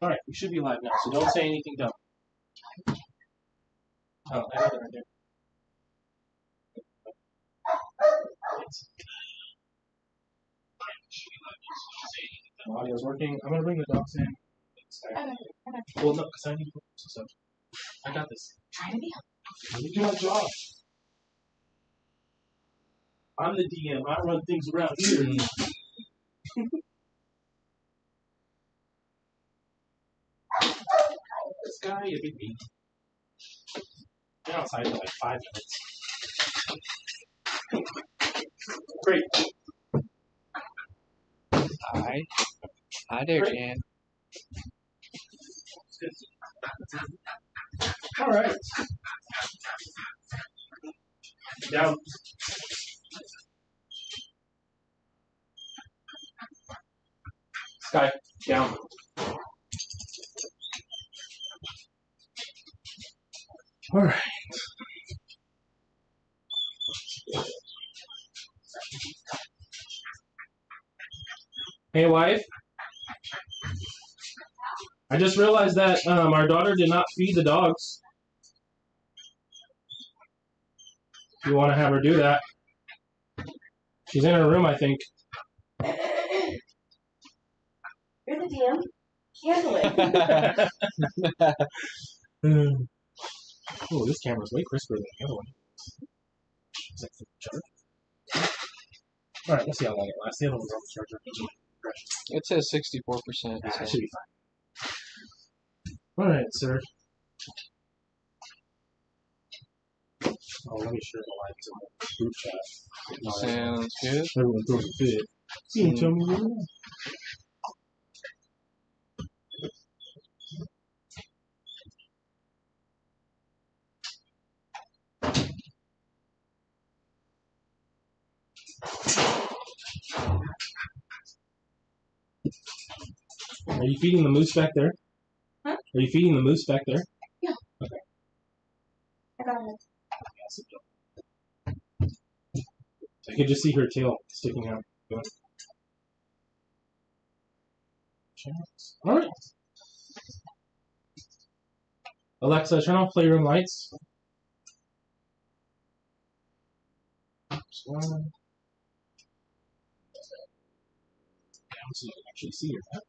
Alright, we should be live now, so don't say anything dumb. Oh, I got it right there. The audio's working. I'm gonna bring the dogs in. Okay. Well, no, because I need to put some stuff. I got this. Try to be Let me do my job. I'm the DM. I run things around here. This guy, you big me. Been outside for like 5 minutes. Great. Hi. Hi there, Great. Jan. All right. Down. Sky, down. All right. Hey, wife. I just realized that our daughter did not feed the dogs. You want to have her do that? She's in her room, I think. You're the DM. Handle it. Oh, this camera's way crisper than the other one. Is that for the charge? Alright, let's see how long it lasts. The other one's on the charger. It says 64%. Nah, So. it should be fine. Alright, sir. Oh, let me share the live to my group chat. No, Sounds good. everyone throws a fit. You can tell me what you want. Are you feeding the moose back there? Huh? Are you feeding the moose back there? Yeah. Okay. I got it. I could just see her tail sticking out. Alright. Alexa, turn off playroom lights. So you can actually see her.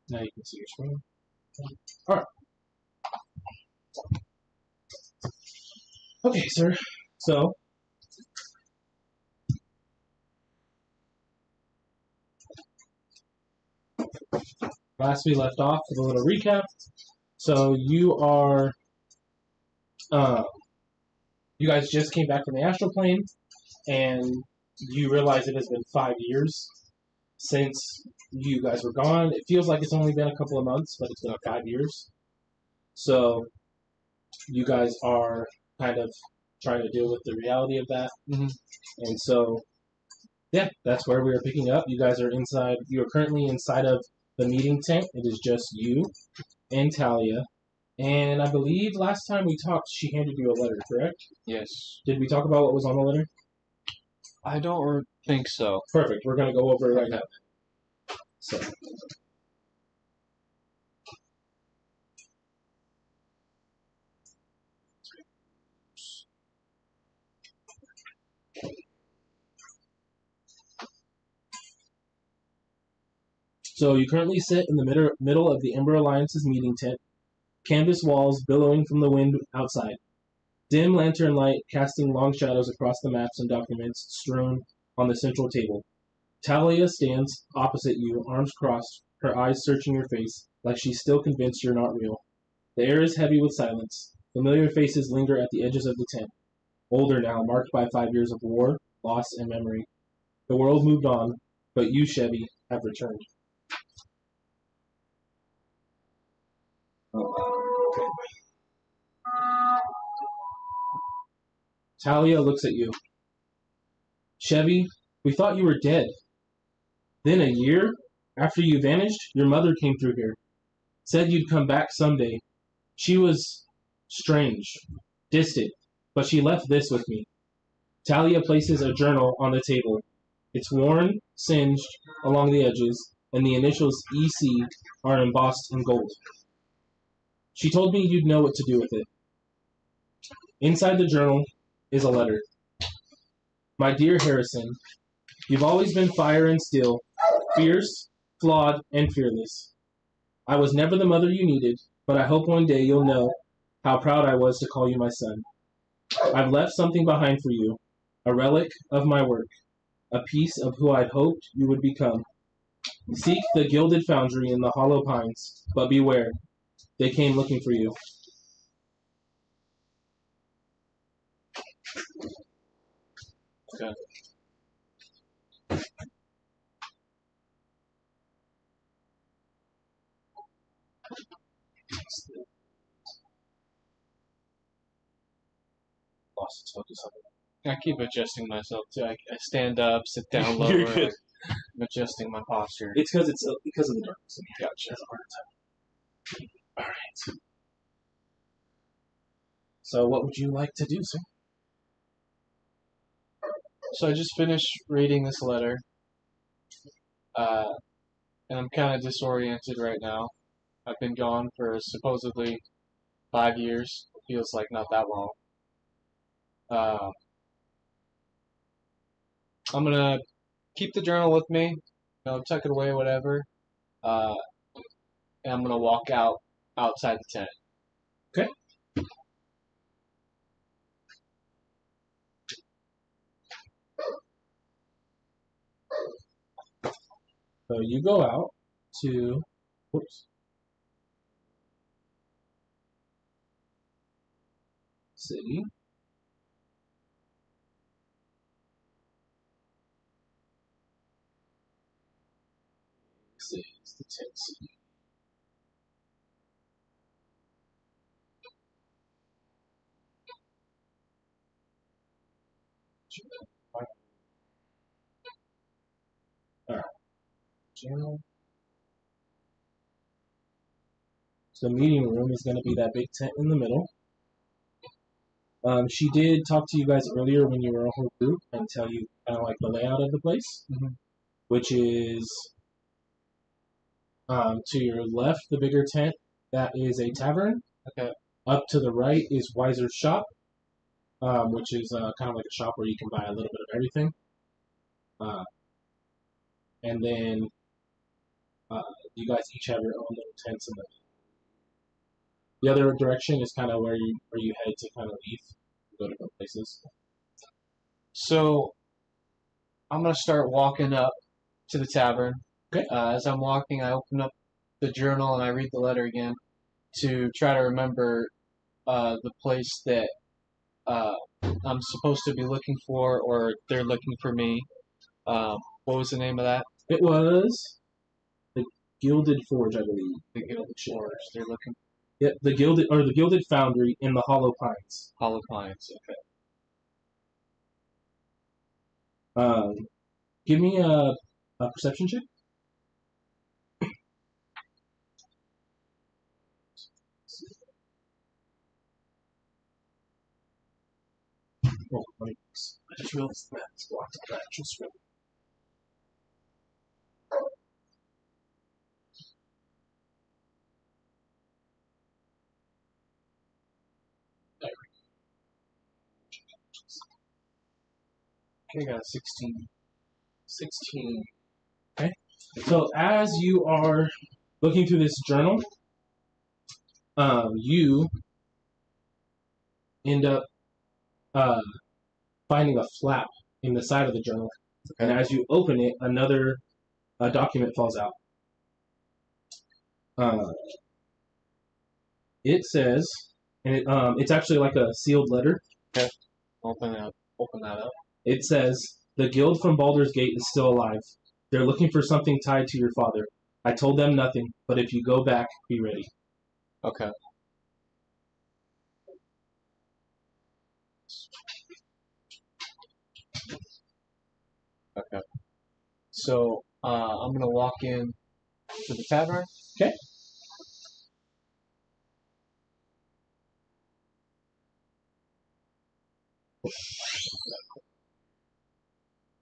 Now you can see your screen. Alright. Okay, sir. So, last we left off with a little recap. So you are, you guys just came back from the astral plane, and you realize it has been 5 years since you guys were gone. It feels like it's only been a couple of months, but it's been like 5 years. So you guys are kind of trying to deal with the reality of that. Mm-hmm. And so, yeah, that's where we are picking up. You guys are inside. You are currently inside of the meeting tent. It is just you and Talia. And I believe last time we talked, she handed you a letter, correct? Yes. Did we talk about what was on the letter? I don't think so. Perfect. We're going to go over it right now. So. So you currently sit in the middle of the Ember Alliance's meeting tent, canvas walls billowing from the wind outside, dim lantern light casting long shadows across the maps and documents strewn on the central table. Talia stands opposite you, arms crossed, her eyes searching your face, like she's still convinced you're not real. The air is heavy with silence. Familiar faces linger at the edges of the tent, older now, marked by 5 years of war, loss, and memory. The world moved on, but you, Chevy, have returned. Okay. Talia looks at you. Chevy, we thought you were dead. Then a year after you vanished, your mother came through here. Said you'd come back someday. She was strange, distant, but she left this with me. Talia places a journal on the table. It's worn, singed along the edges, and the initials EC are embossed in gold. She told me you'd know what to do with it. Inside the journal is a letter. My dear Harrison, you've always been fire and steel, fierce, flawed, and fearless. I was never the mother you needed, but I hope one day you'll know how proud I was to call you my son. I've left something behind for you, a relic of my work, a piece of who I'd hoped you would become. Seek the gilded foundry in the hollow pines, but beware, they came looking for you. Okay. Lost its focus on I keep adjusting myself too. I stand up, sit down You're lower. good. I'm adjusting my posture. It's because because of the darkness. Gotcha. That's a hard time. All right. So, what would you like to do, sir? So I just finished reading this letter, and I'm kind of disoriented right now. I've been gone for supposedly 5 years. It feels like not that long. I'm gonna keep the journal with me, tuck it away, whatever. And I'm gonna walk outside the tent. Okay. So you go out to, whoops, city. City is the tent city. All right. Channel. So the meeting room is going to be that big tent in the middle. She did talk to you guys earlier when you were a whole group and tell you kind of like the layout of the place, which is to your left, the bigger tent, that is a tavern. Okay. Up to the right is Weiser's shop, which is kind of like a shop where you can buy a little bit of everything. And then you guys each have your own little tents in the other direction is kind of where you head to kind of leave, go to different places. So I'm gonna start walking up to the tavern. Okay. As I'm walking, I open up the journal and I read the letter again to try to remember the place that I'm supposed to be looking for, or they're looking for me. What was the name of that? It was the Gilded Forge, I believe. The Gilded Forge. They're looking Yeah, the Gilded Foundry in the Hollow Pines. Hollow Pines. Okay. Give me a perception check. Oh, wait. I just realized the map is blocked on the actual screen. Okay, got a 16. 16. Okay. So as you are looking through this journal, you end up finding a flap in the side of the journal. Okay. And as you open it, another document falls out. It says, and it's actually like a sealed letter. Okay. Open that up. It says, "The guild from Baldur's Gate is still alive. They're looking for something tied to your father. I told them nothing, but if you go back, be ready." Okay. Okay. So I'm gonna walk in to the tavern. Okay.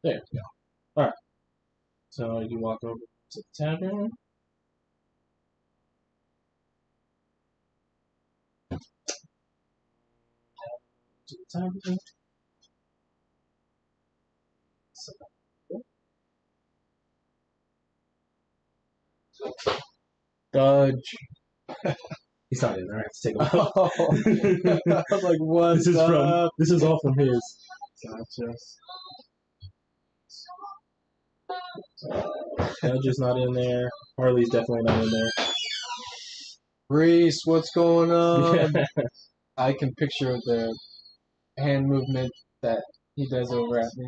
There you go. Alright. So you walk over to the tavern. To the tavern. So, Dodge. he's not in there. I have to take him out. Oh, I was like, what? This is all from his. Gotcha. Judge is not in there. Harley's definitely not in there. Reese, what's going on? Yeah. I can picture the hand movement that he does over at me.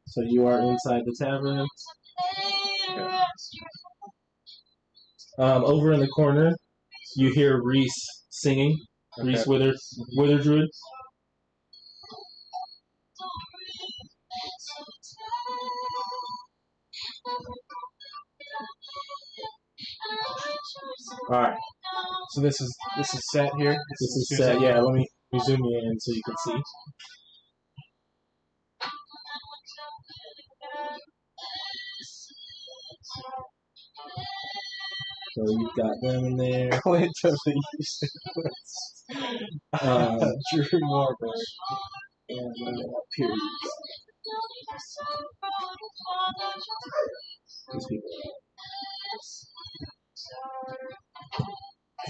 So you are inside the tavern. Over in the corner, you hear Reese singing. Okay. Reese Witherdruid. All right. So this is set here. This is set. Yeah, let me zoom you in so you can see. So you've got them in there. Clint of the East. Drew Marble. And up here you go. These people.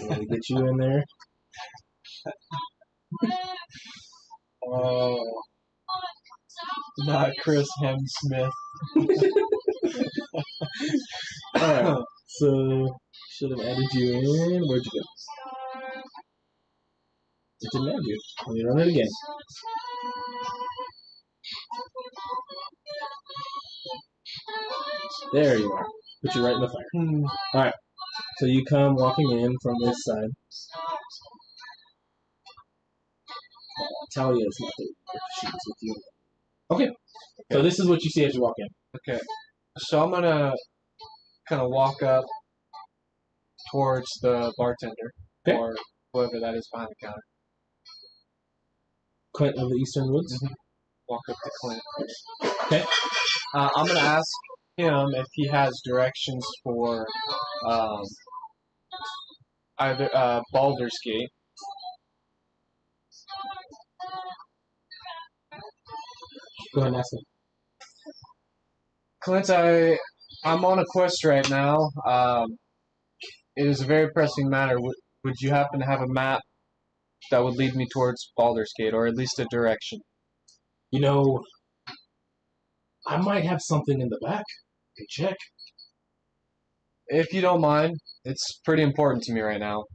Let me get you in there. Oh, not Chris Hemsmith. Alright, so should have added you in. Where'd you go? It didn't add you. Let me run it again. There you are. Put you right in the fire. Alright, so you come walking in from this side. Talia is not there. She's with you. Okay, so this is what you see as you walk in. Okay, so I'm gonna kind of walk up towards the bartender or whoever that is behind the counter. Clint of the Eastern Woods. Walk up to Clint. Okay. I'm gonna ask him if he has directions for either Baldur's Gate. Go ahead and ask him. Clint, I'm on a quest right now. It is a very pressing matter. Would you happen to have a map that would lead me towards Baldur's Gate, or at least a direction? You know, I might have something in the back. Okay, check. If you don't mind, it's pretty important to me right now.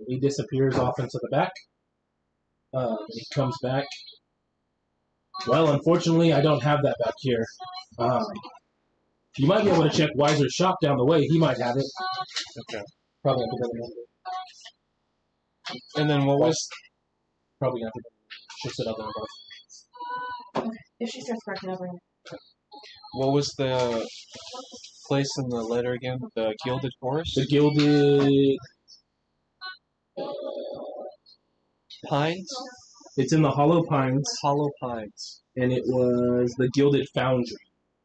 He disappears off into the back. He comes back. Well, unfortunately, I don't have that back here. You might be able to check Weiser's shop down the way. He might have it. Okay. Probably have to go to And then what was... Probably have to go. She'll sit up there both. If she starts barking over here. What was the place in the letter again? The Gilded Forest? The Gilded... Pines? It's in the Hollow Pines, Hollow Pines. and it was the Gilded Foundry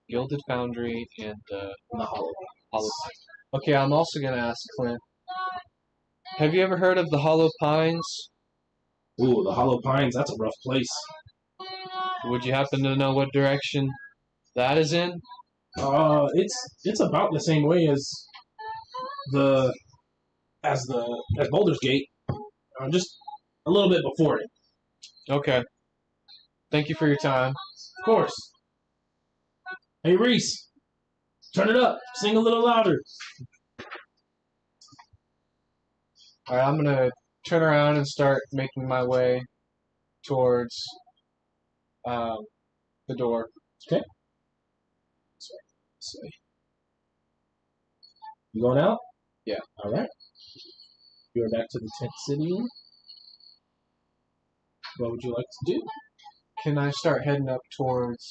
Gilded Foundry and in the Hollow Hollow Pines. Okay, I'm also going to ask Clint. Have you ever heard of the Hollow Pines? Ooh, the Hollow Pines, that's a rough place. Would you happen to know what direction that is in? It's about the same way as Baldur's Gate. Just a little bit before it. Okay. Thank you for your time. Of course. Hey, Reese. Turn it up. Sing a little louder. Alright, I'm going to turn around and start making my way towards the door. Okay. This way. You going out? Yeah. All right. You're back to the tent city. What would you like to do? Can I start heading up towards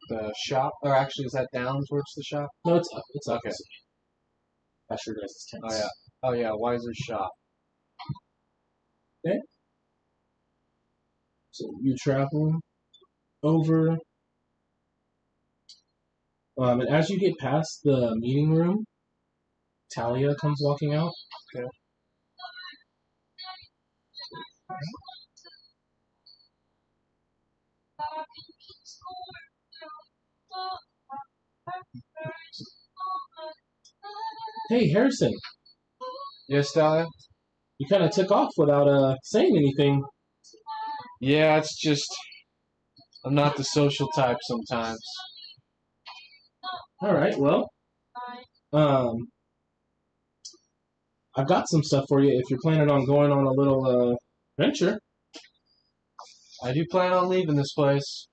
the shop? Or actually, is that down towards the shop? No, it's up. It's up. Okay. That's your guys' tent. Oh, yeah. Oh, yeah. Weiser's shop. Okay. So you travel over. And as you get past the meeting room, Talia comes walking out. Okay. Hey, Harrison, Yes, Dahlia? you kind of took off without saying anything. Yeah, it's just I'm not the social type sometimes. All right, well, I've got some stuff for you if you're planning on going on a little venture. I do plan on leaving this place.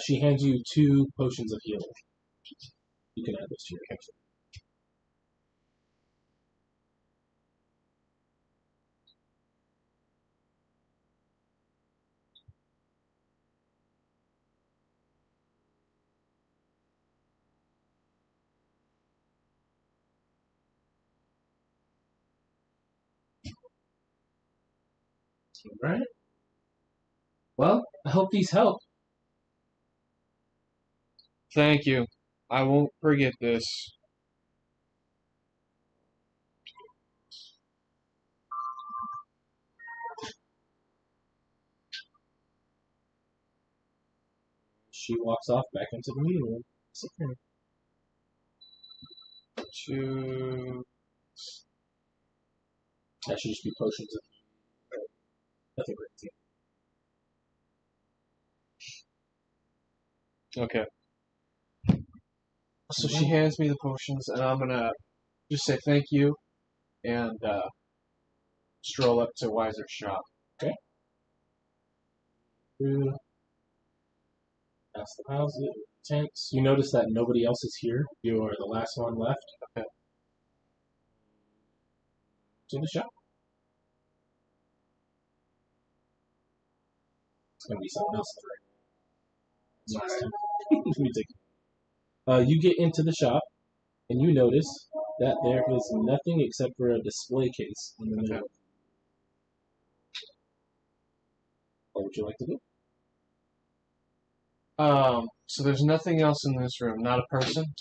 She hands you 2 potions of healing. You can add this to your character. All right. Well, I hope these help. Thank you. I won't forget this. She walks off back into the meeting room. Sit there. That should just be potions of nothing crazy. Okay. So she hands me the potions, and I'm gonna just say thank you, and stroll up to Weiser's shop. Okay. Past the house, tents. You notice that nobody else is here. You are the last one left. Okay. To the shop. It's gonna be something else. Last time. Let me take it. You get into the shop, and you notice that there is nothing except for a display case in the middle. What would you like to do? So there's nothing else in this room, not a person?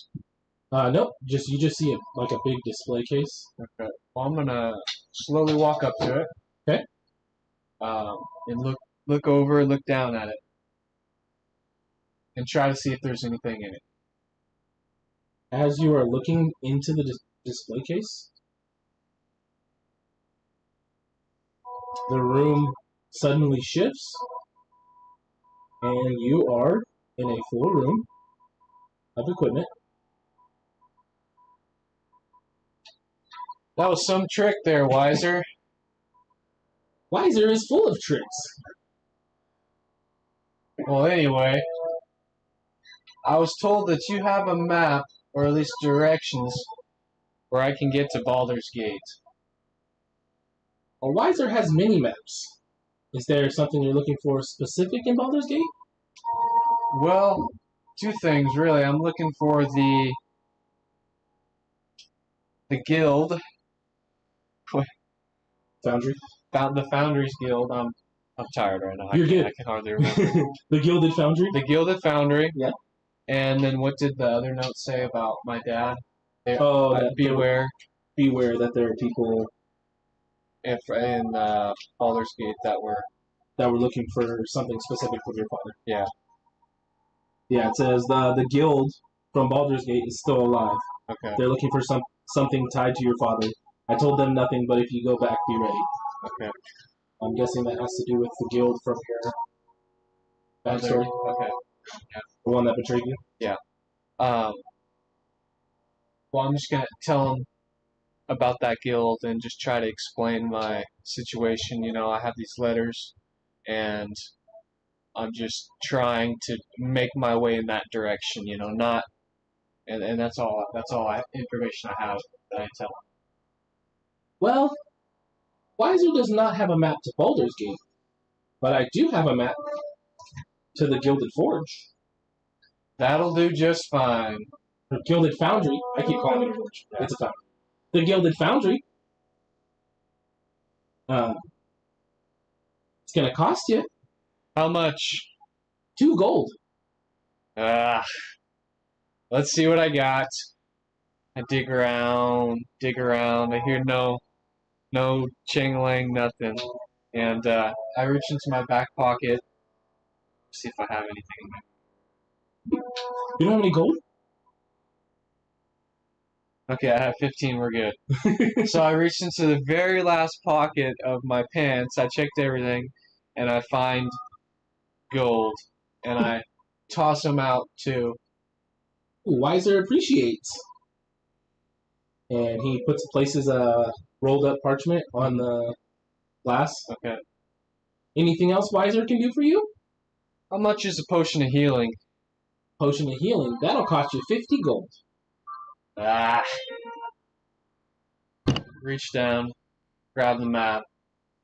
Nope. You just see like a big display case. Okay. Well, I'm gonna slowly walk up to it. Okay. And look over, look down at it, and try to see if there's anything in it. As you are looking into the display case, the room suddenly shifts, and you are in a full room of equipment. That was some trick there, Weiser. Weiser is full of tricks. Well, anyway, I was told that you have a map, or at least directions, where I can get to Baldur's Gate. A Weiser has mini maps. Is there something you're looking for specific in Baldur's Gate? Well, 2 things, really. I'm looking for the guild. Foundry? The Foundry's Guild. I'm tired right now. You're good. I can hardly remember. The Gilded Foundry? The Gilded Foundry. Yeah. And then what did the other note say about my dad? Beware that there are people in Baldur's Gate that were looking for something specific with your father. Yeah. Yeah, it says the guild from Baldur's Gate is still alive. Okay. They're looking for something tied to your father. I told them nothing, but if you go back, be ready. Okay. I'm guessing that has to do with the guild from your backstory. Okay. The one that betrayed you? Yeah. Well, I'm just going to tell him about that guild and just try to explain my situation. You know, I have these letters, and I'm just trying to make my way in that direction, you know, not... And that's all information I have that I tell him. Well, Weiser does not have a map to Baldur's Gate, but I do have a map to the Gilded Forge. That'll do just fine. Or Gilded Foundry. I keep calling it a forge. It's a foundry. The Gilded Foundry. It's going to cost you, How much? 2 gold. Ah, let's see what I got. I dig around. I hear no chingling, nothing. And I reach into my back pocket, see if I have anything in there. You don't have any gold? Okay, I have 15, we're good. So I reached into the very last pocket of my pants, I checked everything, and I find gold. And I toss them out too. Wiser appreciates. And he places a rolled up parchment on the glass. Okay. Anything else Wiser can do for you? How much is a potion of healing? Potion of healing. That'll cost you 50 gold. Ah. Reach down, grab the map,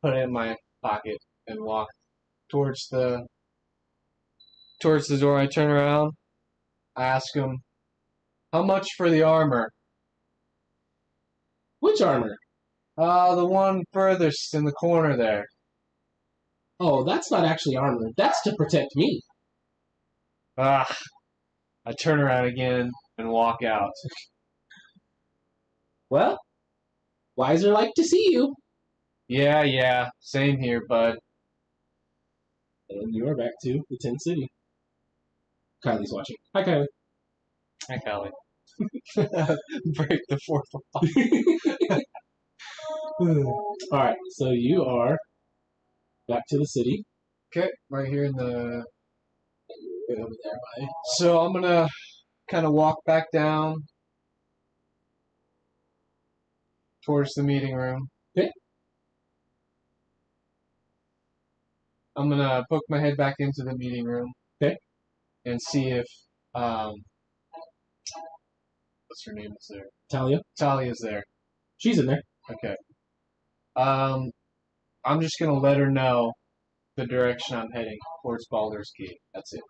put it in my pocket, and walk towards the door. I turn around. I ask him, how much for the armor? Which armor? The one furthest in the corner there. Oh, that's not actually armor. That's to protect me. Ah. I turn around again and walk out. Well, Wiser like to see you. Yeah. Same here, bud. And you are back to the Tin City. Kylie's watching. Hi, Kylie. Hi, Callie. Break the fourth wall. Alright, so you are back to the city. Okay, right here in the... Right over there by... So I'm gonna kind of walk back down towards the meeting room. Okay. I'm gonna poke my head back into the meeting room. Okay. And see if what's her name is there? Talia. Talia's there. She's in there. Okay. I'm just gonna let her know the direction I'm heading towards Baldur's Gate. That's it.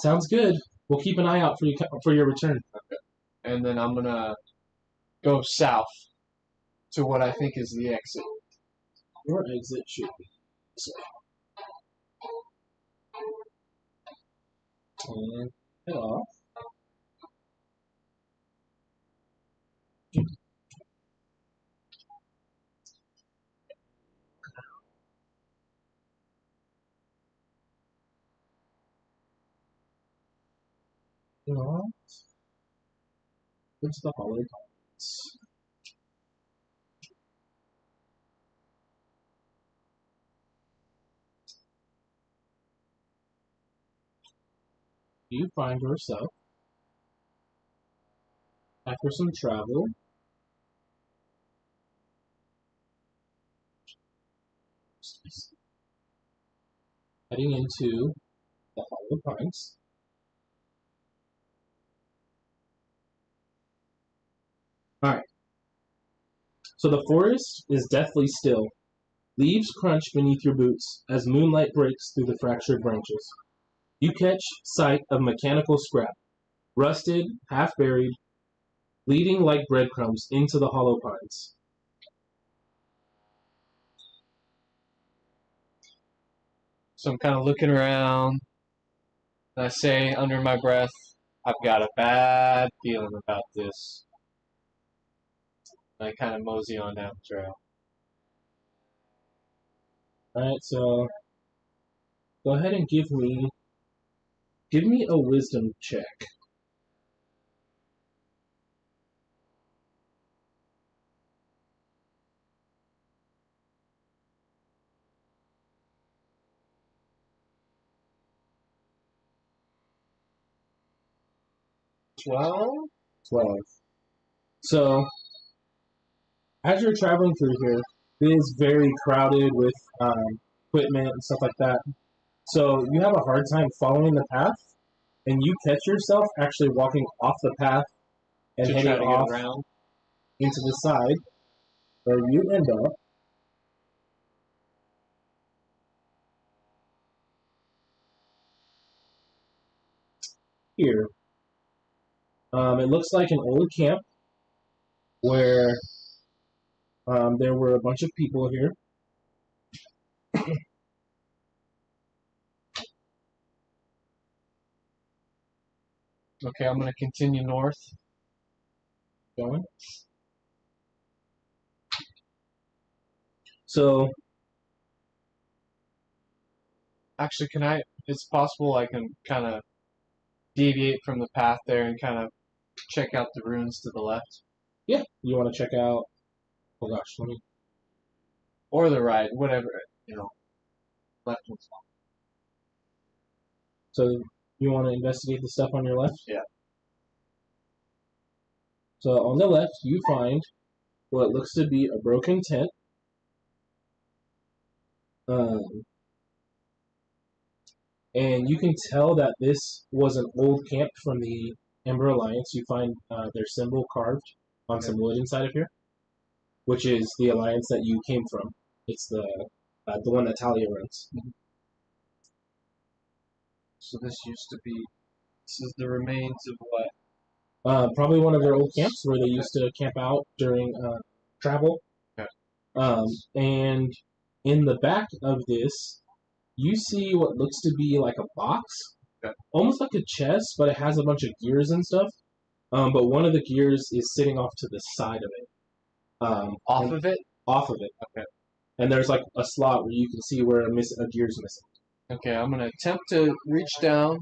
Sounds good. We'll keep an eye out for your return. Okay. And then I'm gonna go south to what I think is the exit. Your exit should be this way. And head off. Into the Hollow Pines. You find yourself, after some travel, heading into the Hollow Pines. Alright. So the forest is deathly still. Leaves crunch beneath your boots as moonlight breaks through the fractured branches. You catch sight of mechanical scrap, rusted, half-buried, leading like breadcrumbs into the Hollow Pines. So I'm kind of looking around, and I say under my breath, I've got a bad feeling about this. And I kind of mosey on down the trail. Alright, so go ahead and give me a wisdom check. Well, 12. So, as you're traveling through here, it is very crowded with equipment and stuff like that. So, you have a hard time following the path, and you catch yourself actually walking off the path and to heading try to off get around. into the side, where you end up here. It looks like an old camp where there were a bunch of people here. Okay, I'm gonna continue north. Going. So, Actually, can I? It's possible I can kind of deviate from the path there and kind of check out the ruins to the left yeah, you want to check out. Oh gosh, let me. or the right, whatever. Left one's fine. So, you want to investigate the stuff on your left? Yeah. So, on the left, you find what looks to be a broken tent. And you can tell that this was an old camp from the Ember Alliance. You find their symbol carved on some wood inside of here, which is the alliance that you came from. It's the one that Talia runs. So this used to be. This is the remains of what? Probably one of their old camps where they used to camp out during travel. Okay. And in the back of this, you see what looks to be like a box, almost like a chest, but it has a bunch of gears and stuff. But one of the gears is sitting off to the side of it. Off of it? Off of it. Okay. And there's like a slot where you can see where a gear's missing. Okay, I'm gonna attempt to reach down,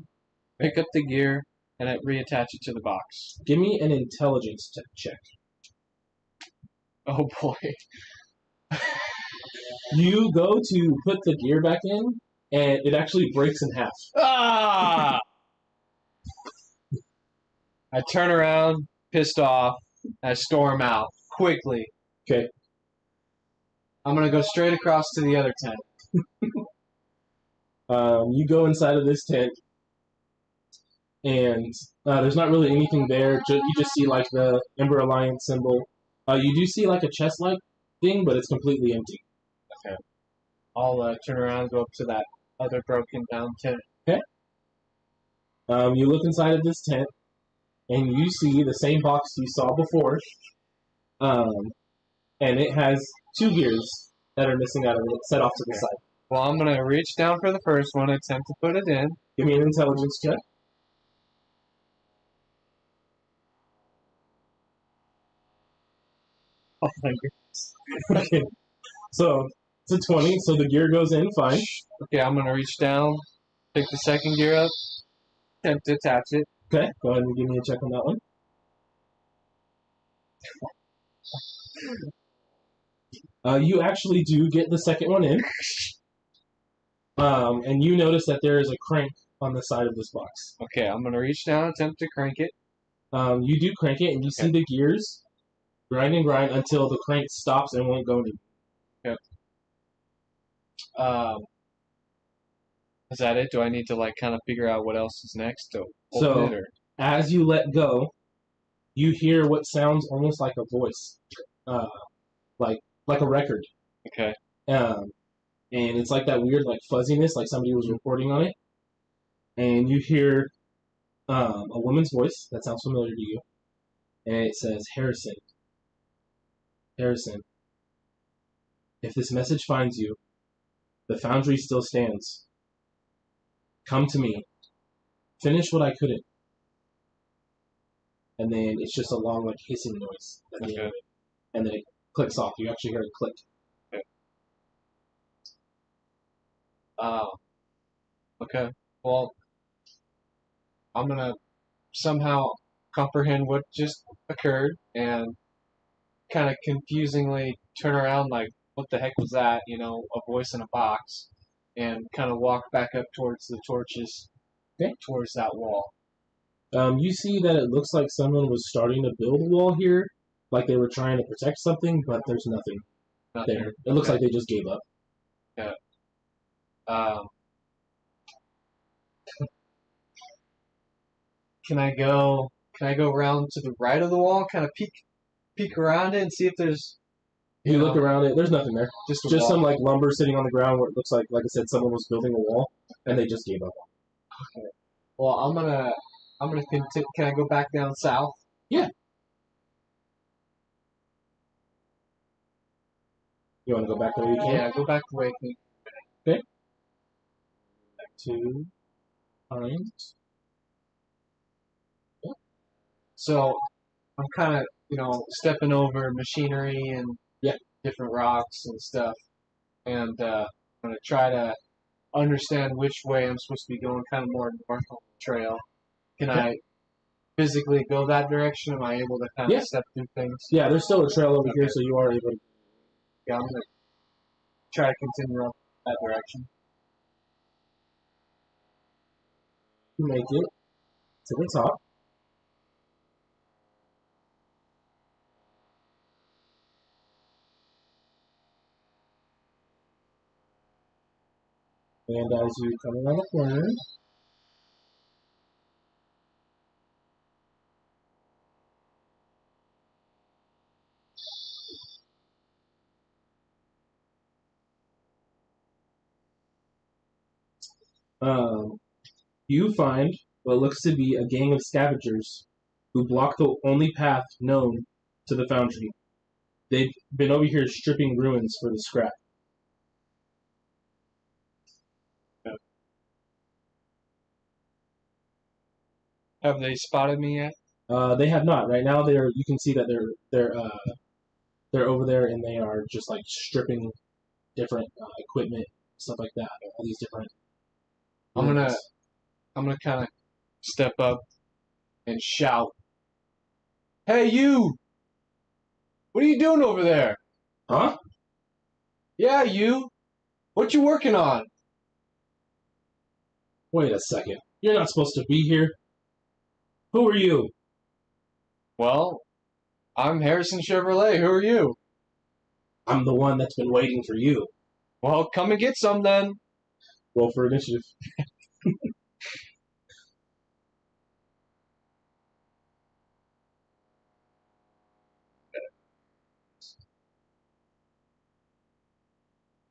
pick up the gear, and reattach it to the box. Give me an intelligence check. Oh boy. You go to put the gear back in, and it actually breaks in half. Ah! I turn around, pissed off, and I storm out quickly. Okay. I'm gonna go straight across to the other tent. You go inside of this tent, and there's not really anything there. You just see like the Ember Alliance symbol. You do see like a chest-like thing, but it's completely empty. Okay. I'll turn around and go up to that other broken down tent. Okay. You look inside of this tent, and you see the same box you saw before, and it has 2 gears that are missing out of it, set off to the side. Well, I'm gonna reach down for the first one, attempt to put it in. Give me an intelligence check. Oh my goodness. Okay. So, it's a 20, so the gear goes in, fine. Okay, I'm gonna reach down, pick the second gear up, attempt to attach it. Okay, go ahead and give me a check on that one. You actually do get the second one in. And you notice that there is a crank on the side of this box. Okay, I'm gonna reach down, attempt to crank it. You do crank it, and you see the gears grind and grind until the crank stops and won't go anymore. Okay. Is that it? Do I need to like kind of figure out what else is next to So, open it, or? As you let go, you hear what sounds almost like a voice, like a record. Okay. And it's like that weird like fuzziness, like somebody was recording on it. And you hear a woman's voice that sounds familiar to you, and it says, Harrison, if this message finds you, the foundry still stands. Come to me. Finish what I couldn't. And then it's just a long, like, hissing noise at the end of it. And then it clicks off. You actually hear it click. Okay. Well, I'm gonna somehow comprehend what just occurred and kind of confusingly turn around like, what the heck was that? You know, a voice in a box, and kind of walk back up towards the torches, towards that wall. You see that it looks like someone was starting to build a wall here, like they were trying to protect something, but there's nothing there. It looks like they just gave up. Yeah. Can I go around to the right of the wall, kind of peek around it and see if there's... You look around it, there's nothing there. Just some like lumber sitting on the ground where it looks like I said, someone was building a wall, and they just gave up. Okay. Well, I'm gonna continue. Can I go back down south? Yeah. You want to go back the way you came? Yeah, go back the way I came. Okay. Back to find. So I'm kind of, stepping over machinery and different rocks and stuff, and I'm gonna try to understand which way I'm supposed to be going, kind of more north on the trail. Can I physically go that direction? Am I able to kind of step through things? Yeah, there's still a trail over here, so you are able to. Yeah, I'm gonna try to continue up that direction. You make it to the top. And as you come around the corner, you find what looks to be a gang of scavengers who block the only path known to the foundry. They've been over here stripping ruins for the scrap. Have they spotted me yet? They have not. Right now, you can see that they're over there and they are just like stripping different equipment, stuff like that. All these different. I'm gonna kind of step up and shout, "Hey, you! What are you doing over there?" Huh? Yeah, you. What you working on? Wait a second. You're not supposed to be here. Who are you? Well, I'm Harrison Chevrolet. Who are you? I'm the one that's been waiting for you. Well, come and get some then. Roll for initiative.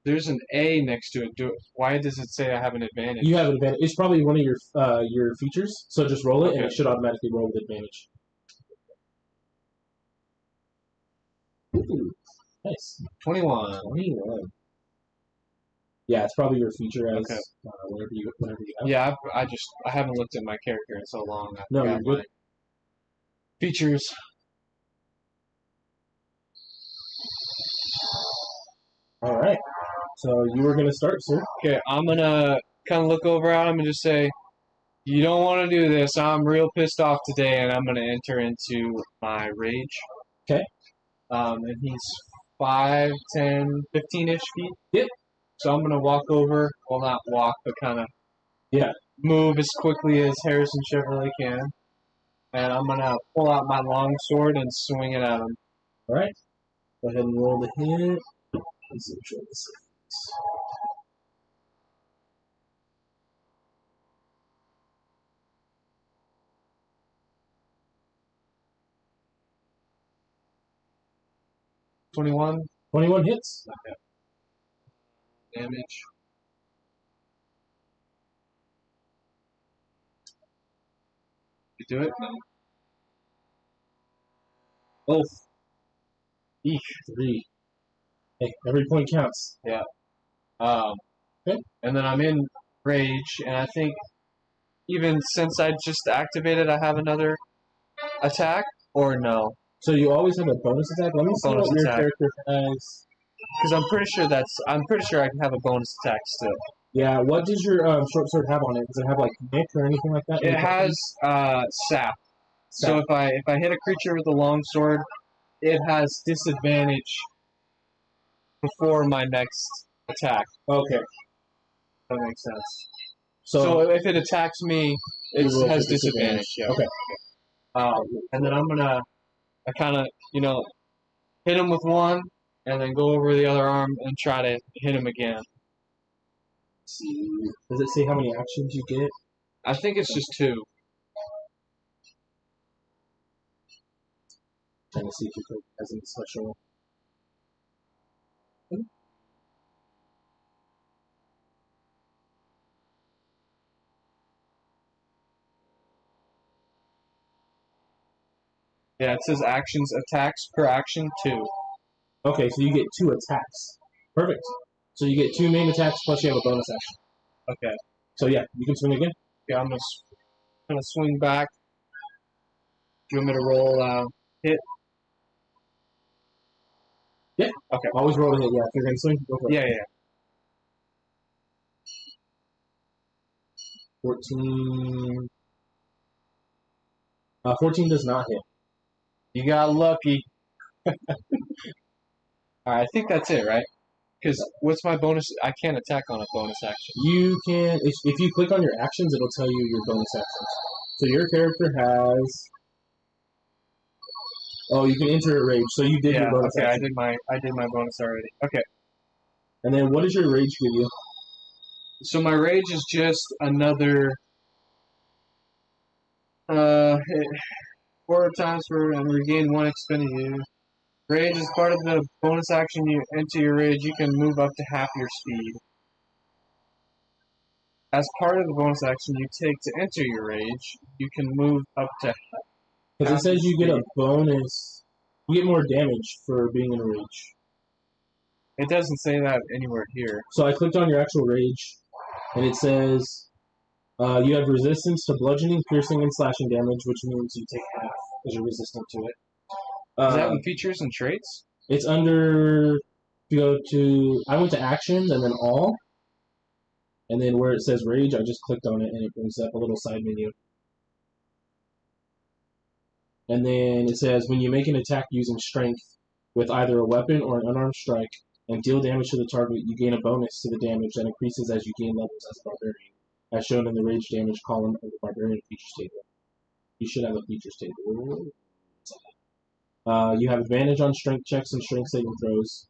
There's an A next to it. Why does it say I have an advantage? You have an advantage. It's probably one of your features, so just roll it, and it should automatically roll with advantage. Ooh, nice. 21. 21. Yeah, it's probably your feature as whatever you have. Yeah, I haven't looked at my character in so long. No, you're good. My features. All right. So you were gonna start, sir. Okay, I'm gonna kind of look over at him and just say, "You don't want to do this. I'm real pissed off today," and I'm gonna enter into my rage. Okay. And he's 5, 10, 15-ish feet. Yep. So I'm gonna walk over. Well, not walk, but kind of. Yeah. Move as quickly as Harrison Chevrolet can, and I'm gonna pull out my long sword and swing it at him. All right. Go ahead and roll the hit. Let's see which one this is. 21. 21 hits. Okay. Damage. You do it? No. Oh. Eek. 3. Hey, every point counts. Yeah. Okay. And then I'm in rage, and I think even since I just activated, I have another attack, or no? So you always have a bonus attack. Let me see Bonus what your attack. character has. Because I'm pretty sure I can have a bonus attack still. Yeah. What does your short sword have on it? Does it have like nick or anything like that? It has sap. So if I hit a creature with a long sword, it has disadvantage before my next attack. Okay. That makes sense. So if it attacks me, it has disadvantage. Yeah. Okay. And then I'm gonna, I kind of, hit him with one, and then go over the other arm and try to hit him again. Let's see. Does it say how many actions you get? I think it's just 2. Trying to see if it has any special. Yeah, it says actions, attacks per action 2. Okay, so you get 2 attacks. Perfect. So you get 2 main attacks plus you have a bonus action. Okay. So yeah, you can swing again. Yeah, I'm gonna swing back. you want me to roll hit? Yeah. Okay. Always roll to hit. Yeah, if you're gonna swing, go for it. Yeah. 14. 14 does not hit. You got lucky. Alright, I think that's it, right? Because what's my bonus? I can't attack on a bonus action. You can, if you click on your actions, it'll tell you your bonus actions. So your character has. Oh, you can enter a rage. So you did your bonus okay, action. I did my bonus already. Okay. And then what does your rage give you? So my rage is just another 4 times for and regain 1 expended unit. Rage is part of the bonus action you enter your rage, you can move up to half your speed. As part of the bonus action you take to enter your rage, you can move up to Because it half says your you get a speed. bonus. You get more damage for being in a rage. It doesn't say that anywhere here. So I clicked on your actual rage, and it says you have resistance to bludgeoning, piercing, and slashing damage, which means you take half as you're resistant to it. Is that in features and traits? It's under. You go to. I went to actions and then all, and then where it says rage, I just clicked on it, and it brings up a little side menu. And then it says when you make an attack using strength with either a weapon or an unarmed strike and deal damage to the target, you gain a bonus to the damage that increases as you gain levels as a barbarian, as shown in the rage damage column of the barbarian features table. You should have a features table. You have advantage on strength checks and strength saving throws.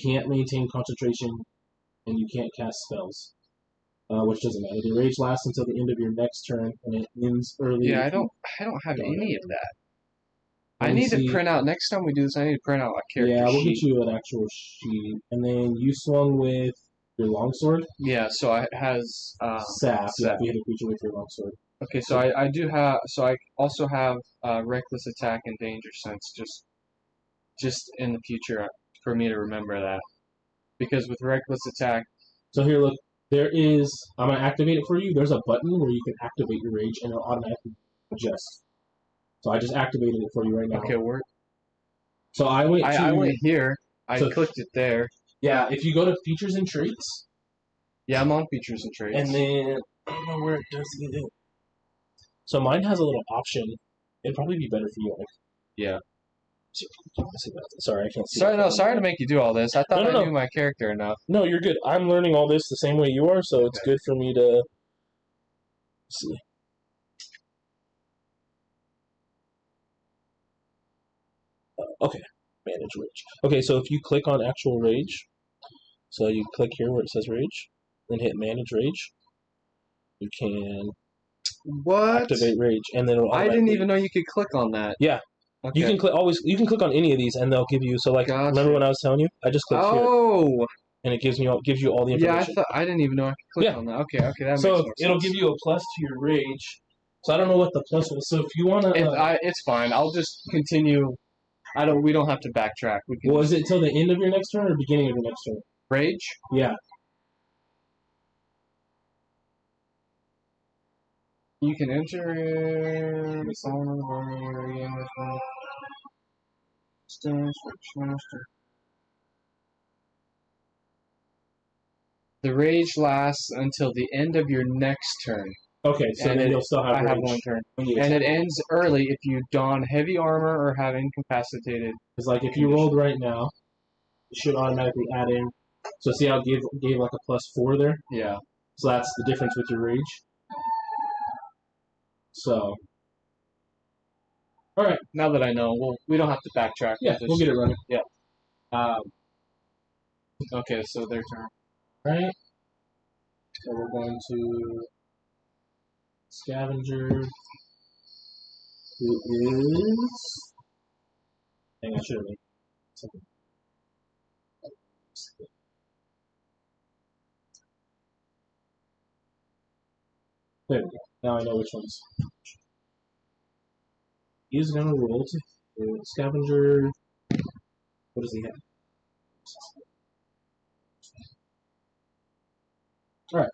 Can't maintain concentration, and you can't cast spells, which doesn't matter. The rage lasts until the end of your next turn, and it ends early. Yeah, I don't have Don't any have of that. Let I me need to see. print out next time we do this. I need to print out a character Yeah, we'll sheet. get you an actual sheet, and then you swung with your longsword. Yeah, so it has Sap. Yeah, sap. if you hit a creature with your longsword. Okay, so I do have. So I also have reckless attack and danger sense. Just in the future for me to remember that, because with reckless attack. So here, look. There is. I'm gonna activate it for you. There's a button where you can activate your rage, and it'll automatically adjust. So I just activated it for you right now. Okay, where? So I went. I went here. I So- clicked it there. Yeah, if you go to features and traits, Yeah, I'm on features and traits. and then I don't know where it does it. So mine has a little option. It'd probably be better for you. Like, Yeah. Sorry, I can't see. Sorry to make you do all this. I thought No. I knew my character enough. No, you're good. I'm learning all this the same way you are, so it's good for me to see. Okay, manage rage. Okay, so if you click on actual rage, so you click here where it says rage, then hit manage rage, you can What? activate rage, and then it'll I didn't automatically- even know you could click on that. Yeah. Okay. You can click on any of these, and they'll give you. So like, Gotcha. remember when I was telling you? I just clicked here, Oh. and it gives you all the Yeah, information. I didn't even know I could click Yeah. on that. Okay, that makes So more sense. it'll give you a plus to your rage. So I don't know what the plus was. So if you want to, It's fine. I'll just continue. We don't have to backtrack. We can was it till the end of your next turn or beginning of your next turn? rage. Yeah. You can enter the song of the area. The rage lasts until the end of your next turn. Okay, so And then it- you'll still have I rage. have one turn. when you And attack. it ends early if you don heavy armor or have incapacitated. It's like if you rolled right now, it should automatically add in. So see how it gave like a +4 there? Yeah. So that's the difference with your rage. So, all right, Now that I know, we don't have to backtrack. yeah, we'll get it running. Okay, so their turn. All right. So we're going to Scavenger, who is. Dang, I should have made something. There we go. Now I know which ones. He's going to roll to Scavenger. What does he have? Alright.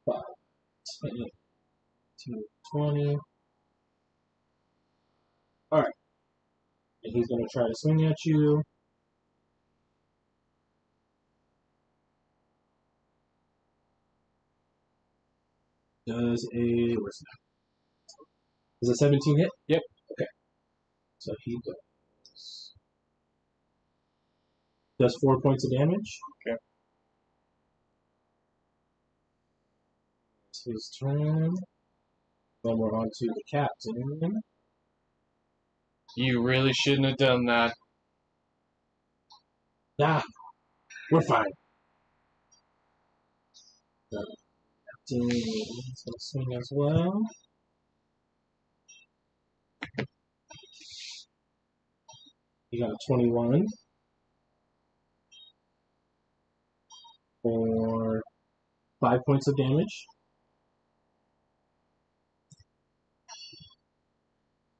5, 10, 20. Alright. And he's going to try to swing at you. Does a... Where's that? Does a 17 hit? Yep. Okay. So he does 4 points of damage. Okay. It's his turn. Then we're on to the captain. You really shouldn't have done that. Ah, we're fine. The captain is going to swing as well. He got a 21 for 5 points of damage.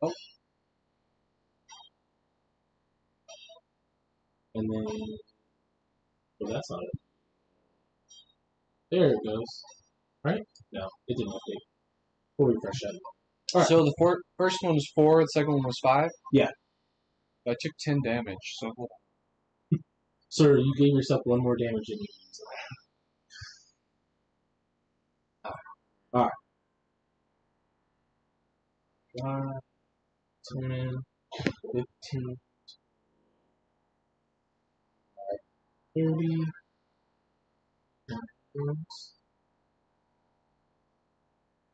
Oh. And then, oh, that's not it. There it goes. Right? No, it didn't update. We'll refresh that. All right. So the first one was 4, the second one was 5? Yeah. I took 10 damage, so... Sir, you gave yourself 1 more damage than you need. Alright. 10, 15, 30.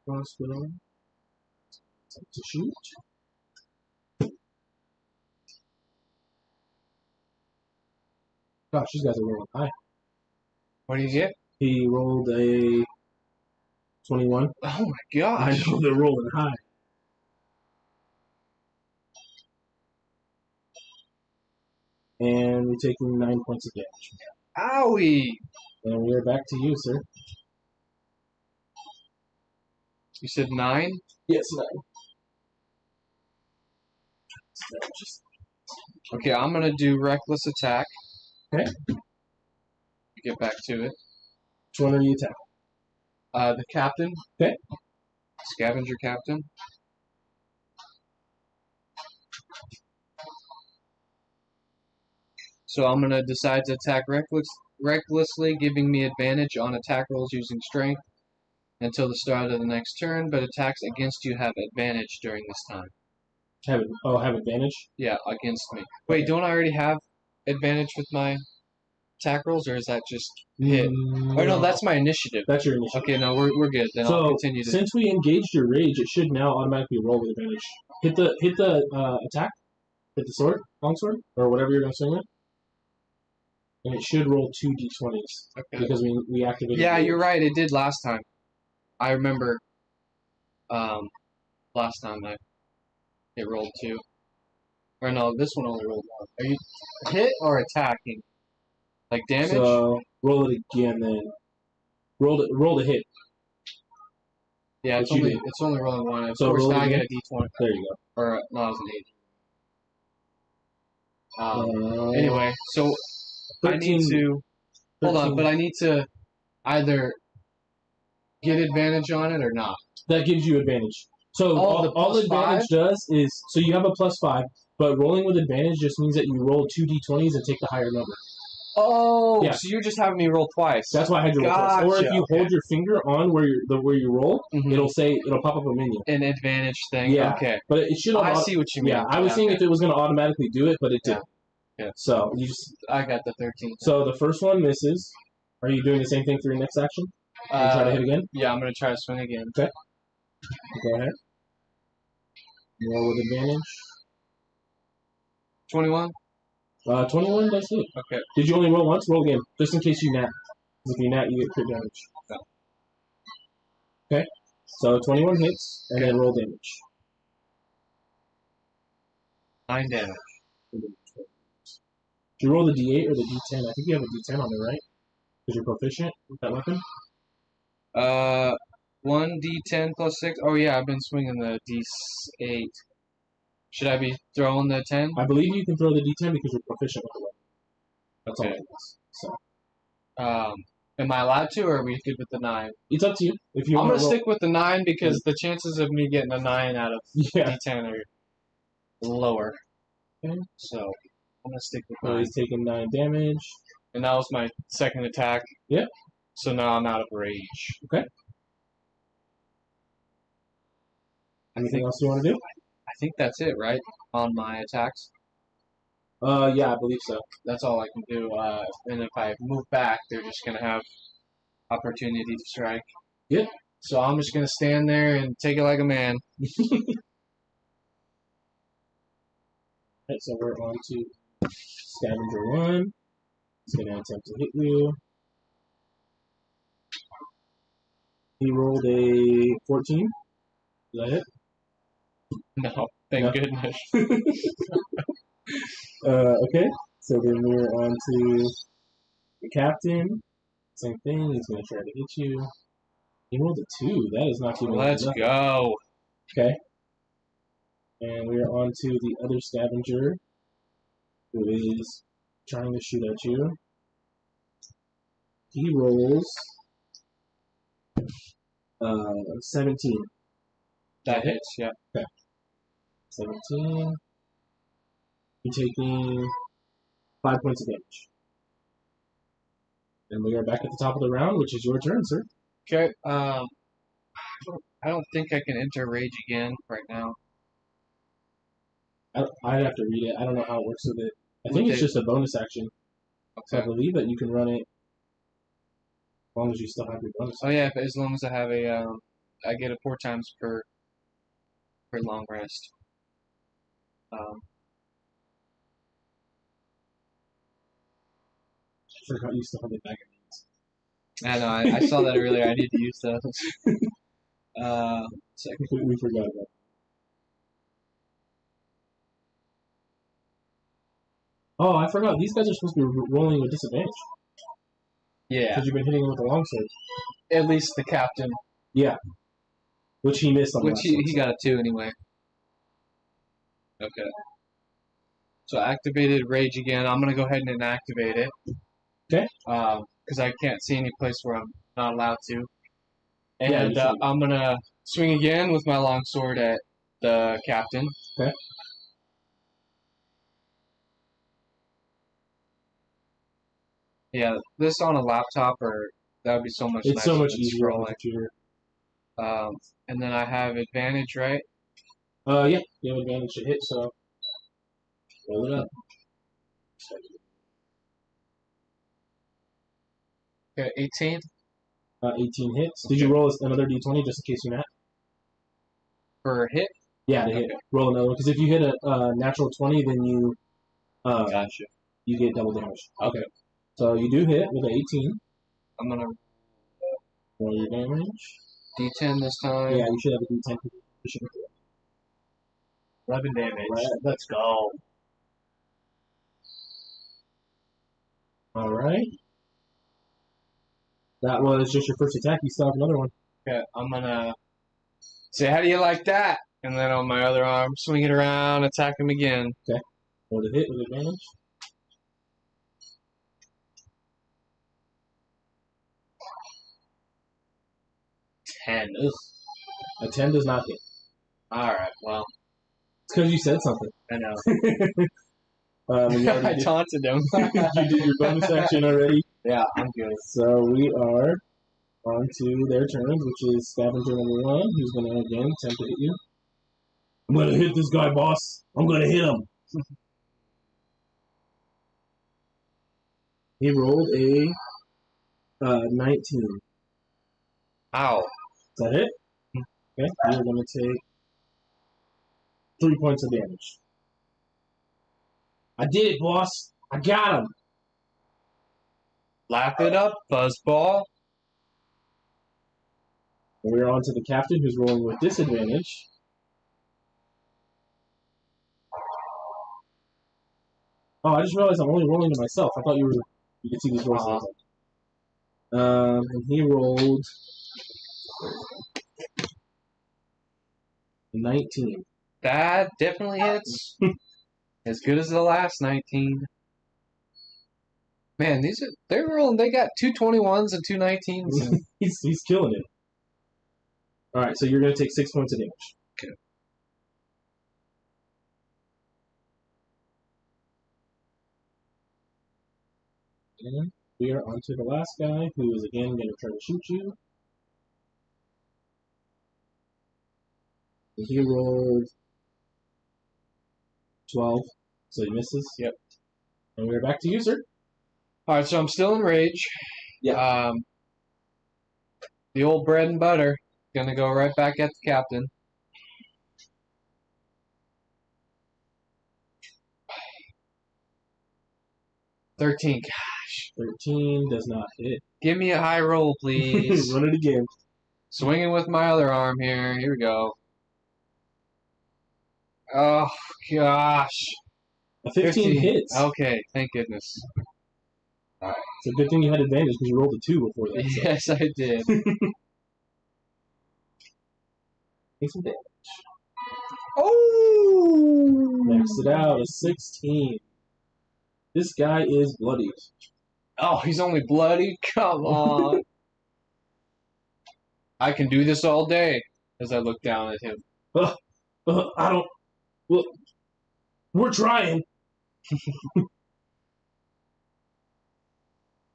Crossbow. To shoot. Gosh, these guys are rolling high. What did you get? He rolled a 21. Oh my gosh! I know they're rolling high. And we're taking 9 points of damage. Owie! And we are back to you, sir. You said 9? Yes, 9. Okay, I'm gonna do reckless attack. Okay. Get back to it. Which one are you attacking? The captain. Okay. Scavenger captain. So I'm gonna decide to attack recklessly, giving me advantage on attack rolls using strength until the start of the next turn, but attacks against you have advantage during this time. Have advantage? Yeah, against me. Wait, don't I already have advantage with my attack rolls, or is that just hit? Or no, that's my initiative. That's your initiative. Okay, no, we're good. Then I'll continue to... since we engaged your rage, it should now automatically roll with advantage. Hit the attack. Hit the sword, longsword, or whatever you're going to swing with. And it should roll 2 d20s. Okay. Because we activated Yeah, rage. you're right. It did last time. I remember last time it rolled 2. Or no, this one only rolled 1. Are you hit or attacking? Like damage? So roll it again then. Roll the hit. Yeah, it's only rolling 1. Of So course, roll now I again? get a d20. There you Or no, it was an 8. go. Anyway, so 13, I need to... Hold on, 13. but I need to either get advantage on it or not. That gives you advantage. So Oh, all advantage does is, so you have a +5, but rolling with advantage just means that you roll 2 d20s and take the higher number. Oh, Yeah. so you're just having me roll twice. That's why I had you roll twice. Or if you hold your finger on where you roll, it'll pop up a menu. An advantage thing. Yeah. Okay. But it should. I see what you mean. Yeah, I was seeing if it was going to automatically do it, but it didn't. Yeah. So you just. I got the 13. So the first one misses. Are you doing the same thing for your next action? Try to hit again. Yeah, I'm gonna try to swing again. Okay. Go ahead. Roll with advantage. 21. 21 does hit. Okay. Did you only roll once? Roll again, just in case you nat. Because if you nat, you get crit damage. Okay. So 21 hits, and then roll damage. 9 damage. Did you roll the D8 or the D10? I think you have a D10 on there, right? Because you're proficient with that weapon. 1 D10 plus 6. Oh yeah, I've been swinging the D8. Should I be throwing the 10? I believe you can throw the D10 because you're proficient with the weapon. That's all it is. So. Am I allowed to, or are we good with the 9? It's up to you. If you I'm want gonna to stick with the 9 because the chances of me getting a 9 out of Yeah. D10 are lower. Okay. So I'm gonna stick with So 9. he's taking 9 damage. And that was my second attack. Yep. So now I'm out of rage. Okay. Anything else you want to do? I think that's it, right? On my attacks. Yeah, I believe so. That's all I can do. And if I move back, they're just gonna have opportunity to strike. Yep. So I'm just gonna stand there and take it like a man. Alright, so we're on to Scavenger 1. He's going to attempt to hit you. He rolled a 14. Is that it? No, thank No. goodness. Okay, so then we're on to the captain. Same thing, he's going to try to hit you. He rolled a 2. That is not even Let's nothing. go. Okay. And we're on to the other scavenger, who is trying to shoot at you. He rolls 17. That hits, yeah. 17. You're taking 5 points of damage. And we are back at the top of the round, which is your turn, sir. Okay. I don't think I can enter rage again right now. I'd have to read it. I don't know how it works with it. I think it's just a bonus action. So I Okay. believe that you can run it as long as you still have your bonus. Oh yeah, but as long as I have a, I get it 4 times per long rest. I forgot you still have it back at I know. I saw that earlier. I need to use those. I completely forgot about that. Oh, I forgot. These guys are supposed to be rolling with disadvantage. Yeah. Because you've been hitting him with the longsword. At least the captain. Yeah. Which he missed on the Which last one. he got a 2 anyway. Okay. So I activated rage again. I'm gonna go ahead and inactivate it. Okay. Because I can't see any place where I'm not allowed to. And Yeah, you should. I'm gonna swing again with my longsword at the captain. Okay. Yeah, this on a laptop, or that would be so much. It's so nicer much than easier on the scrolling. computer. And then I have advantage, right? Yeah, you have advantage to hit, so roll it up. Okay, 18. 18 hits. Did you roll another d20 just in case you're not? For hit? Yeah, to hit. Roll another one. Because if you hit a natural 20, then you Gotcha. you get double damage. Okay. So you do hit with an 18. I'm gonna Roll your damage. D10 this time. Yeah, you should have a d10. 11 damage. Right. Let's go. Alright. That was just your first attack. You still have another one. Okay, I'm gonna say, how do you like that? And then on my other arm, swing it around, attack him again. Roll to hit with advantage. Ugh. A 10 does not hit. Alright, well, It's because you said something. I know. You I already did, taunted him. you did your bonus action already. Yeah, I'm good. So we are on to their turns, which is scavenger number 1, who's going to again attempt to hit you. I'm going to hit this guy, boss. I'm going to hit him. He rolled a 19. Ow. Is that it? Okay, you're going to take 3 points of damage. I did it, boss. I got him. Lap it up, fuzzball. We're on to the captain, who's rolling with disadvantage. Oh, I just realized I'm only rolling to myself. I thought you could see these rolls. And he rolled 19. That definitely hits. As good as the last 19. Man, they're rolling. They got 221s and 219s. And he's killing it. All right, so you're gonna take 6 points of damage. Okay. And we are on to the last guy, who is again gonna try to shoot you. And he rolled 12, so he misses. Yep. And we're back to you, sir. All right, so I'm still in rage. Yeah. The old bread and butter. Gonna go right back at the captain. $13. Gosh. 13 does not hit. Give me a high roll, please. Run it again. Swinging with my other arm here. Here we go. Oh, gosh. A 15 hits. Okay, thank goodness. It's a good thing you had advantage because you rolled a 2 before that. So. Yes, I did. Take some damage. Oh! Maxed it out. A 16. This guy is bloodied. Oh, he's only bloody? Come on. I can do this all day as I look down at him. I don't... Well, we're trying.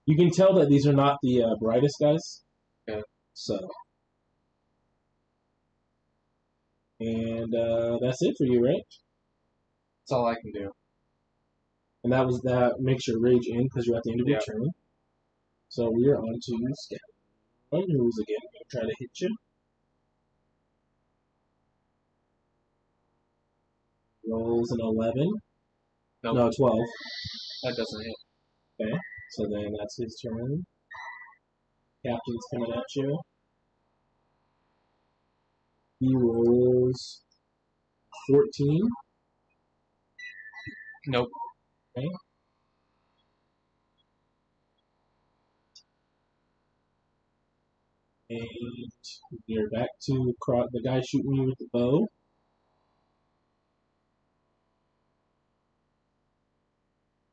You can tell that these are not the brightest guys. Yeah. So... And that's it for you, right? That's all I can do. And that makes your rage in because you're at the end of your turn. So we are on to Scout. Who's again going to try to hit you. Rolls an 11. Nope. No, 12. That doesn't hit. Okay, so then that's his turn. Captain's coming at you. He rolls 14. Nope. Okay. And you're back to the guy shooting you with the bow.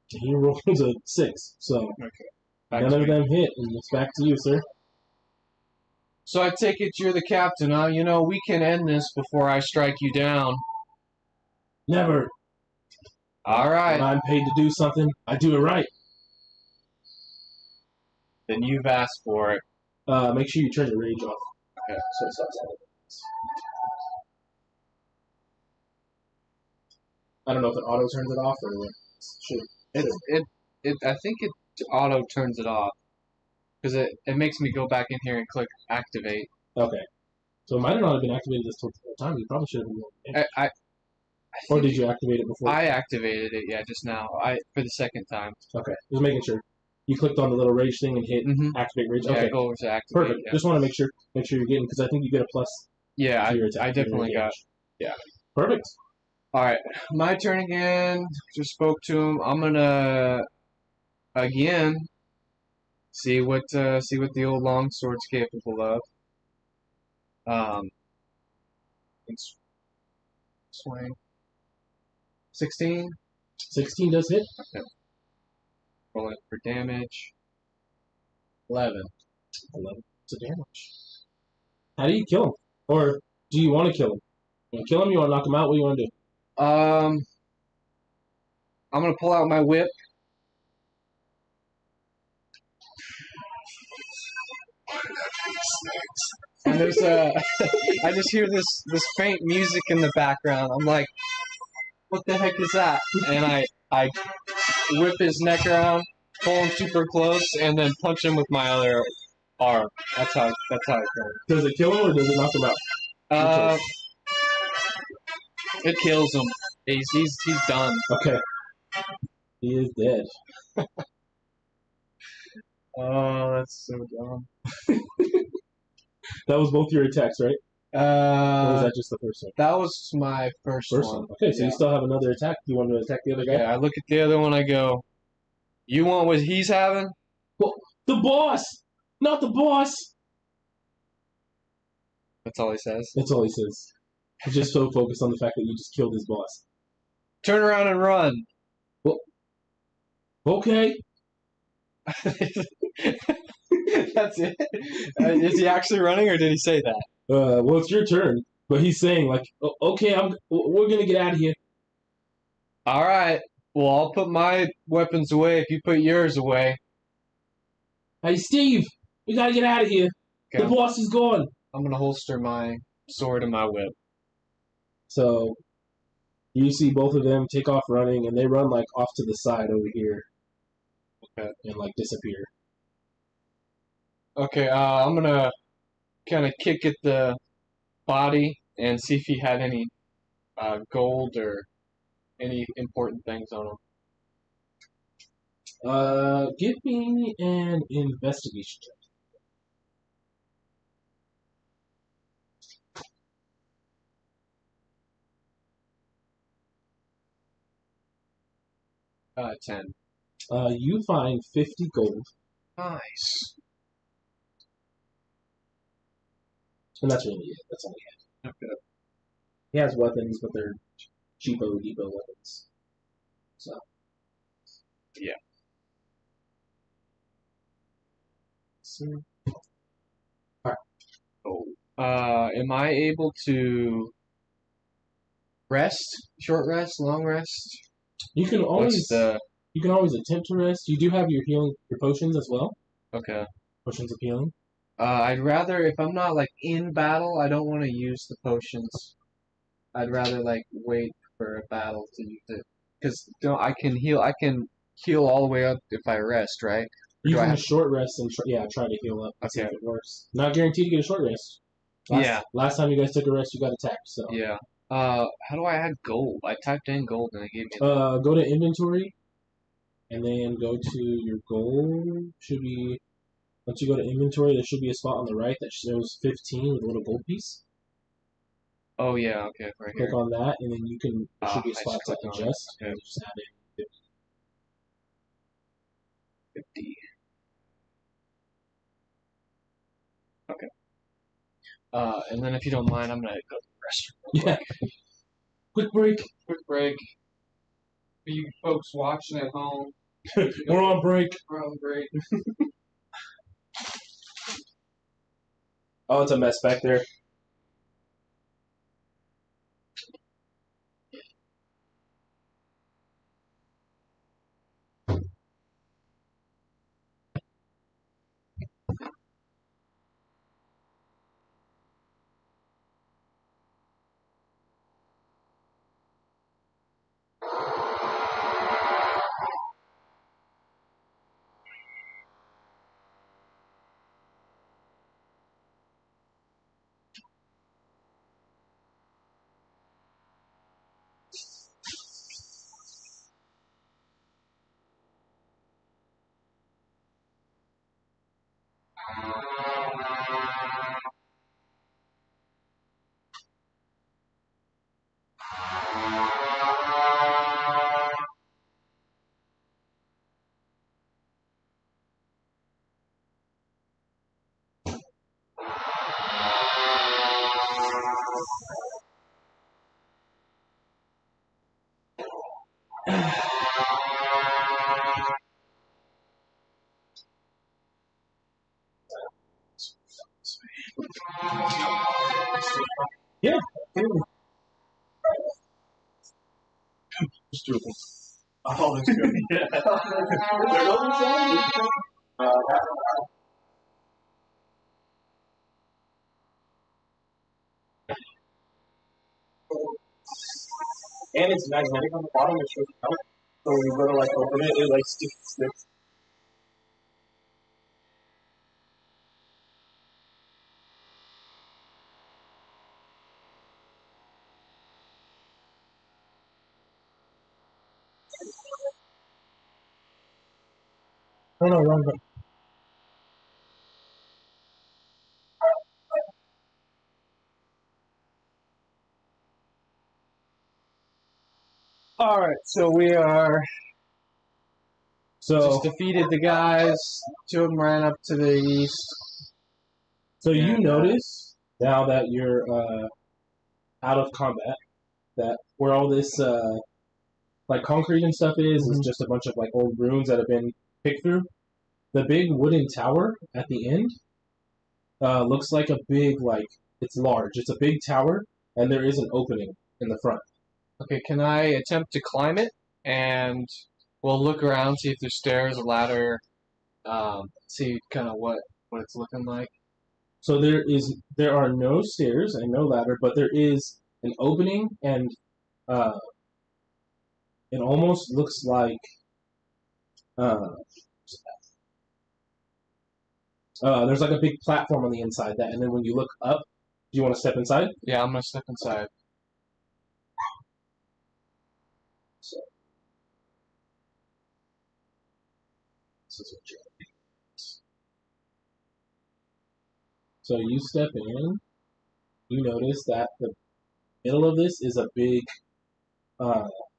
He rolls a 6, so none of them hit, and it's back to you, sir. So I take it you're the captain, huh? You know, we can end this before I strike you down. Never. All right. When I'm paid to do something, I do it right. Then you've asked for it. Make sure you turn your rage off. Okay. So it stops all of this. I don't know if it auto turns it off or should. I think it auto turns it off because it makes me go back in here and click activate. Okay. So it might have not been activated this whole time. You probably should have been. Or did you activate it before? I activated it, yeah, just now. For the second time. Okay. Just making sure. You clicked on the little rage thing and hit activate rage. Okay. Yeah, go over to activate. Perfect. Yeah. Just want to make sure you're getting because I think you get a plus. Yeah, to your attack, I definitely got. Yeah. Perfect. All right, my turn again. Just spoke to him. I'm gonna again see what the old longsword's capable of. Swing. 16. 16 does hit. Okay. Roll it for damage. 11. 11 to damage. How do you kill him? Or do you want to kill him? You want to kill him? You want to knock him out? What do you want to do? I'm gonna pull out my whip. And there's I just hear this faint music in the background. I'm like, what the heck is that? And I whip his neck around, pull him super close, and then punch him with my other arm. That's how it goes. Does it kill him or does it knock him out? It kills him. He's done. Okay. He is dead. Oh, that's so dumb. That was both your attacks, right? Or was that just the first one? That was my first one. Okay, so you still have another attack. Do you want to attack the other guy? Yeah, I look at the other one, I go, you want what he's having? Well, the boss! Not the boss! That's all he says. That's all he says. He's just so focused on the fact that you just killed his boss. Turn around and run. Well, okay. That's it. Is he actually running, or did he say that? Well, it's your turn. But he's saying like, okay, we're gonna get out of here. All right. Well, I'll put my weapons away if you put yours away. Hey, Steve, we gotta get out of here. Okay, The boss is gone. I'm gonna holster my sword and my whip. So you see both of them take off running, and they run like off to the side over here. Okay. And like disappear. Okay. I'm gonna kind of kick at the body and see if he had any gold or any important things on him. Give me an investigation check. 10. You find 50 gold, Nice. and that's really it. That's all he has. Okay. He has weapons, but they're cheapo, depot weapons. So. Yeah. So. Alright. Oh. Am I able to rest? Short rest? Long rest? You can always attempt to rest. You do have your potions as well. Okay. Potions of healing. I'd rather, if I'm not like in battle, I don't want to use the potions. I'd rather like wait for a battle to use it, because I can heal. I can heal all the way up if I rest, right? You can short rest and try to heal up and see if it works. Not guaranteed to get a short rest. Last time you guys took a rest, you got attacked. So yeah. How do I add gold? I typed in gold and it gave me. Go to inventory, and then go to your gold. Should be once you go to inventory, there should be a spot on the right that shows 15 with a little gold piece. Oh yeah, okay, right here. Click on that, and then you can. There should be a spot to adjust. Okay. And just add in 50. Okay. And then if you don't mind, I'm gonna go to the restroom. Yeah. Quick break. Quick break. For you folks watching at home, We're on break. we're on break. Oh, it's a mess back there. Yeah. Just do it. Oh, that's good. Yeah. And it's magnetic on the bottom. It shows out. So when you go to like open it, it like sticks. Oh no, wrong button. Alright, so we are So just defeated the guys. 2 of them ran up to the east. So you notice now that you're out of combat that where all this like concrete and stuff is just a bunch of like old ruins that have been picked through. The big wooden tower at the end looks like a big, like, it's large. It's a big tower, and there is an opening in the front. Okay, can I attempt to climb it? And we'll look around, see if there's stairs, a ladder, see kind of what it's looking like. So there are no stairs and no ladder, but there is an opening, and it almost looks like there's like a big platform on the inside that, and then when you look up, do you want to step inside? Yeah, I'm gonna step inside. So this is what you're. So you step in, you notice that the middle of this is a big,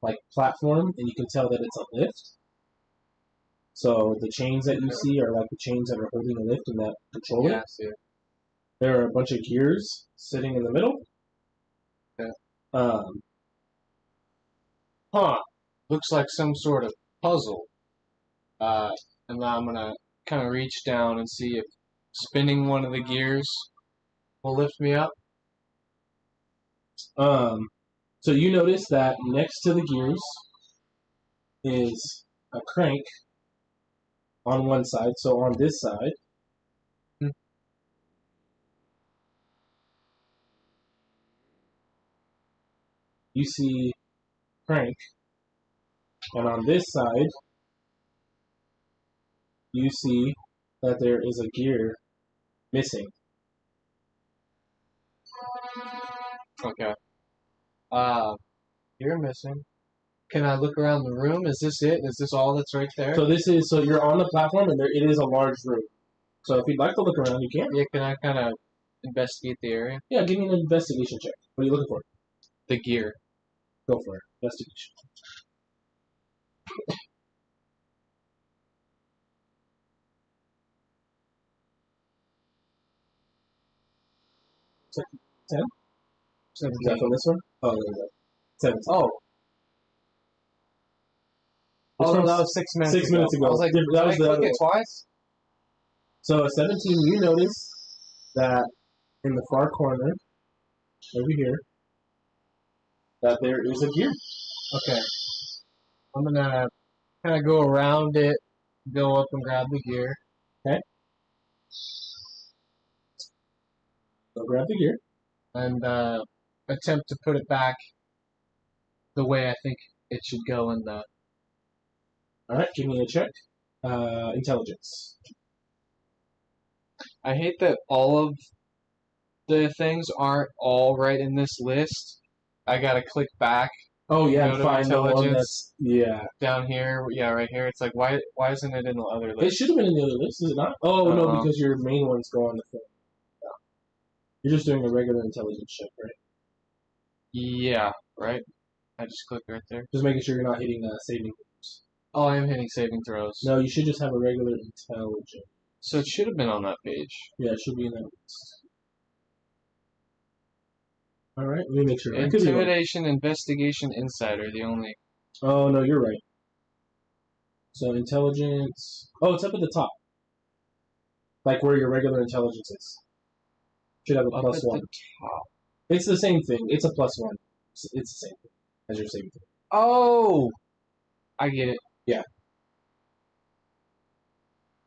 like platform, and you can tell that it's a lift. So the chains that you see are like the chains that are holding the lift and that control it. Yeah, I see it. There are a bunch of gears sitting in the middle. Yeah. Looks like some sort of puzzle. And now I'm gonna kind of reach down and see if spinning one of the gears will lift me up. So you notice that next to the gears is a crank on one side. So on this side, you see crank, and on this side, you see that there is a gear missing. Okay. You're missing. Can I look around the room? Is this it? Is this all that's right there? So you're on the platform, and it is a large room. So if you'd like to look around, you can. Yeah, can I kind of investigate the area? Yeah, give me an investigation check. What are you looking for? The gear. Go for it. Investigation. Ten? Is that from this one? Oh, there we go. 7. Oh. It's from that was 6 minutes ago. 6 minutes ago. I was like, that was did the I other click it one. twice? So at 17, you notice that in the far corner, over here, that there is a gear. Okay. I'm gonna kind of go around it, go up and grab the gear. Okay. So grab the gear. And attempt to put it back the way I think it should go in the... Alright, give me a check. Intelligence. I hate that all of the things aren't all right in this list. I gotta click back. Oh yeah, Go to find the one intelligence. that's Down here, yeah, right here. It's like, why isn't it in the other It list? should have been in the other list, is it not? Oh no, because your main ones go on the thing. Yeah. You're just doing a regular intelligence check, right? Yeah, right? I just click right there. Just making sure you're not hitting saving throws. Oh, I am hitting saving throws. No, you should just have a regular intelligence. So it should have been on that page. Yeah, it should be in that list. Alright, let me make sure. Intimidation, investigation, insight are the only... Oh, no, you're right. So, intelligence... Oh, it's up at the top. Like where your regular intelligence is. Should have a Up plus at 1. the top. It's the same thing. It's a plus 1. It's the same thing as your saving throw. Oh! I get it. Yeah.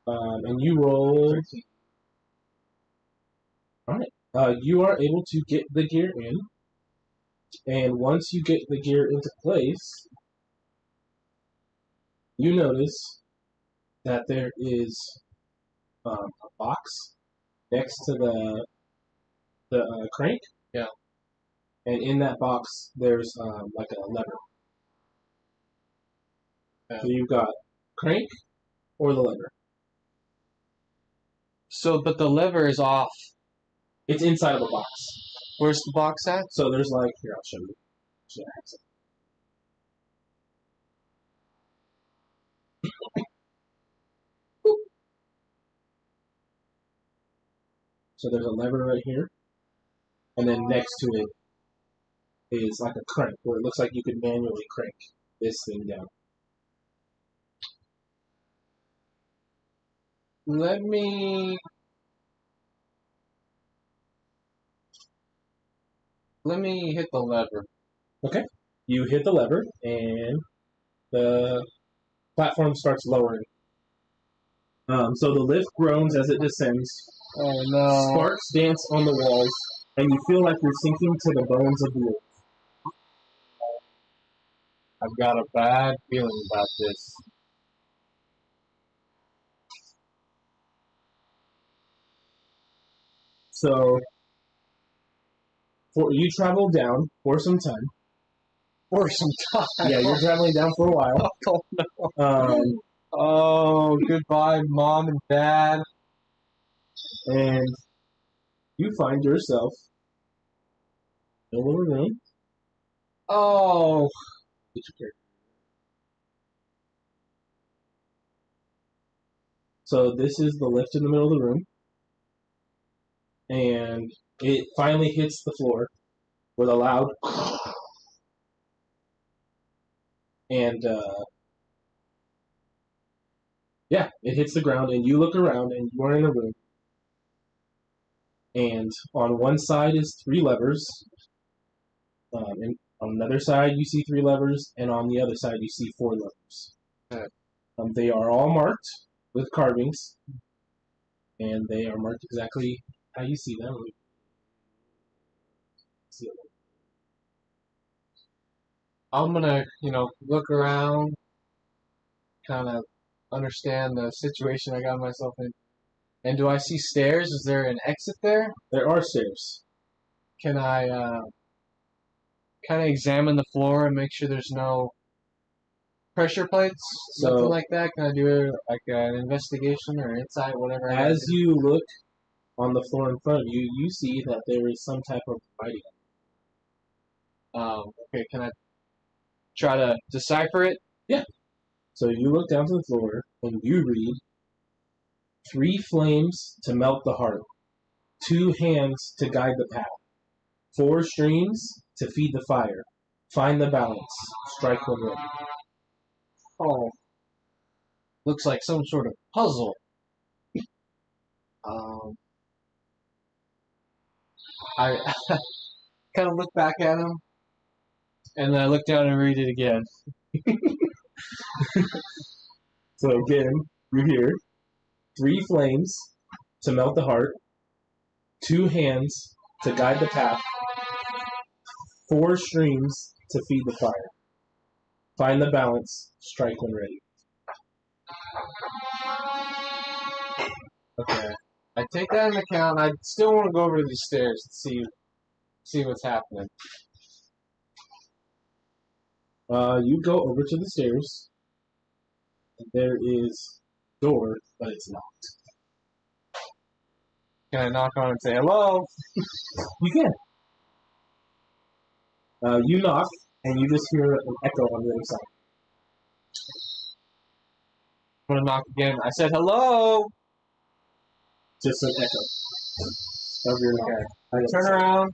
And you roll... Alright. You are able to get the gear in, and once you get the gear into place, you notice that there is a box next to the crank. Yeah. And in that box, there's like a lever. Yeah. So you've got crank or the lever. So, but the lever is off. It's inside of a box. Where's the box at? So there's like, here, I'll show you. Should I have some? So there's a lever right here, and then next to it is like a crank, where it looks like you could manually crank this thing down. Let me hit the lever. Okay. You hit the lever, and the platform starts lowering. So the lift groans as it descends. Oh no. Sparks dance on the walls, and you feel like you're sinking to the bones of the earth. I've got a bad feeling about this. So, you travel down for some time. For some time. Yeah, you're traveling down for a while. Oh no. Oh, goodbye, Mom and Dad. And you find yourself in a little room. Oh. Get your character. So this is the lift in the middle of the room, and it finally hits the floor with a loud and yeah, it hits the ground, and you look around, and you are in a room, and on one side is 3 levers, and on another side you see 3 levers, and on the other side you see 4 levers. Okay. They are all marked with carvings, and they are marked exactly how you see them. I'm gonna, look around, kind of understand the situation I got myself in. And do I see stairs? Is there an exit there? There are stairs. Can I kind of examine the floor and make sure there's no pressure plates, nothing like that? Can I do like an investigation or insight, whatever? As you look on the floor in front of you, you see that there is some type of writing. Okay, can I try to decipher it? Yeah. So you look down to the floor and you read, 3 flames to melt the heart, 2 hands to guide the path, 4 streams to feed the fire. Find the balance. Strike when ready. Oh, looks like some sort of puzzle. I kind of look back at him, and then I look down and read it again. So again, you hear 3 flames to melt the heart, 2 hands to guide the path, 4 streams to feed the fire. Find the balance. Strike when ready. Okay. I take that into account. I still want to go over to the stairs and see what's happening. You go over to the stairs. There is a door, but it's locked. Can I knock on it and say hello? You can. You knock, and you just hear an echo on the other side. I'm gonna knock again. I said hello. Just an echo of your knock. Okay. I turn around.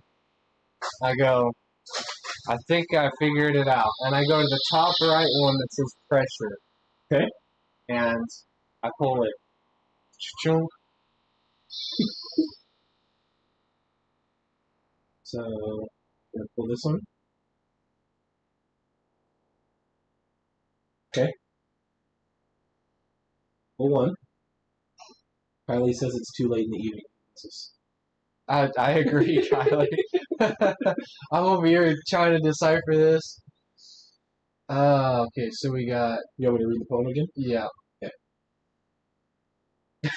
I go. I think I figured it out, and I go to the top right one that says pressure. Okay. And I pull it. Chunk. So, I'm going to pull this one. Okay. Pull one. Kylie says it's too late in the evening. I agree, Kylie. I'm over here trying to decipher this. Okay, so we got. You want me to read the poem again? Yeah.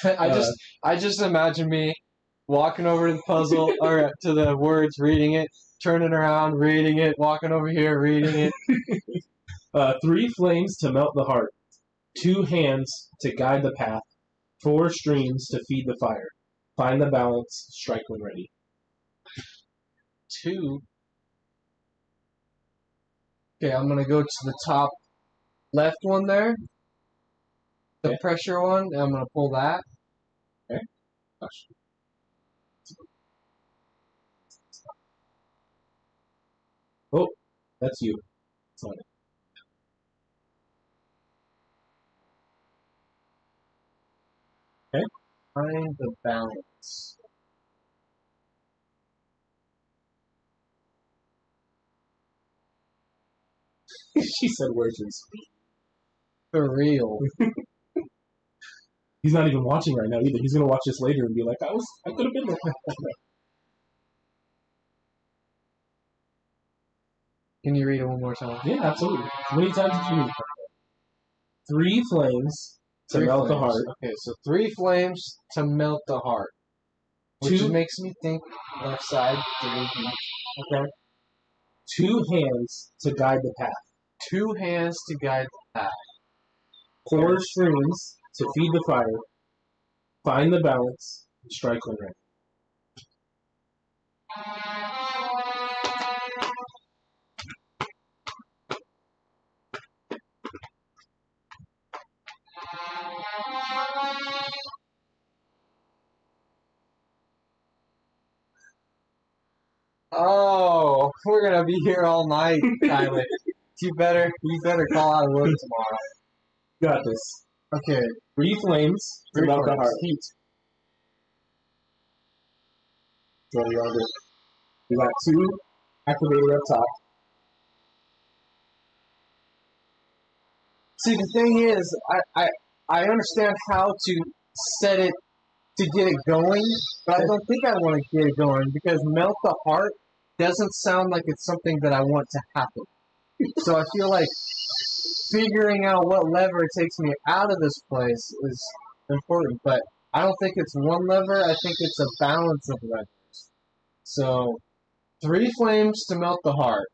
Okay. I just imagine me walking over to the puzzle or to the words, reading it, turning around, reading it, walking over here, reading it. 3 flames to melt the heart, 2 hands to guide the path, 4 streams to feed the fire. Find the balance. Strike when ready. 2. Okay, I'm gonna go to the top left one there, the pressure one. And I'm gonna pull that. Okay. Gosh. Oh, that's you. It's on it. Okay. Find the balance. She said words in speed. For real. He's not even watching right now either. He's gonna watch this later and be like, I could have been there. Can you read it one more time? Yeah, absolutely. How many times did you read it? 3 flames to melt the heart. Okay, so 3 flames to melt the heart. Which 2 makes me think left side. Okay. 2 hands to guide the path. 2 hands to guide the path. 4 strings to feed the fire. Find the balance. And strike when ready. Oh, we're gonna be here all night, Tyler. you better call out of work tomorrow. Got this. Okay. 3 flames to melt the heart. Heat. So we all do. We got 2 activated up top. See, the thing is, I understand how to set it to get it going, but I don't think I want to get it going because melt the heart doesn't sound like it's something that I want to happen. So I feel like figuring out what lever takes me out of this place is important, but I don't think it's one lever, I think it's a balance of levers. So, 3 flames to melt the heart.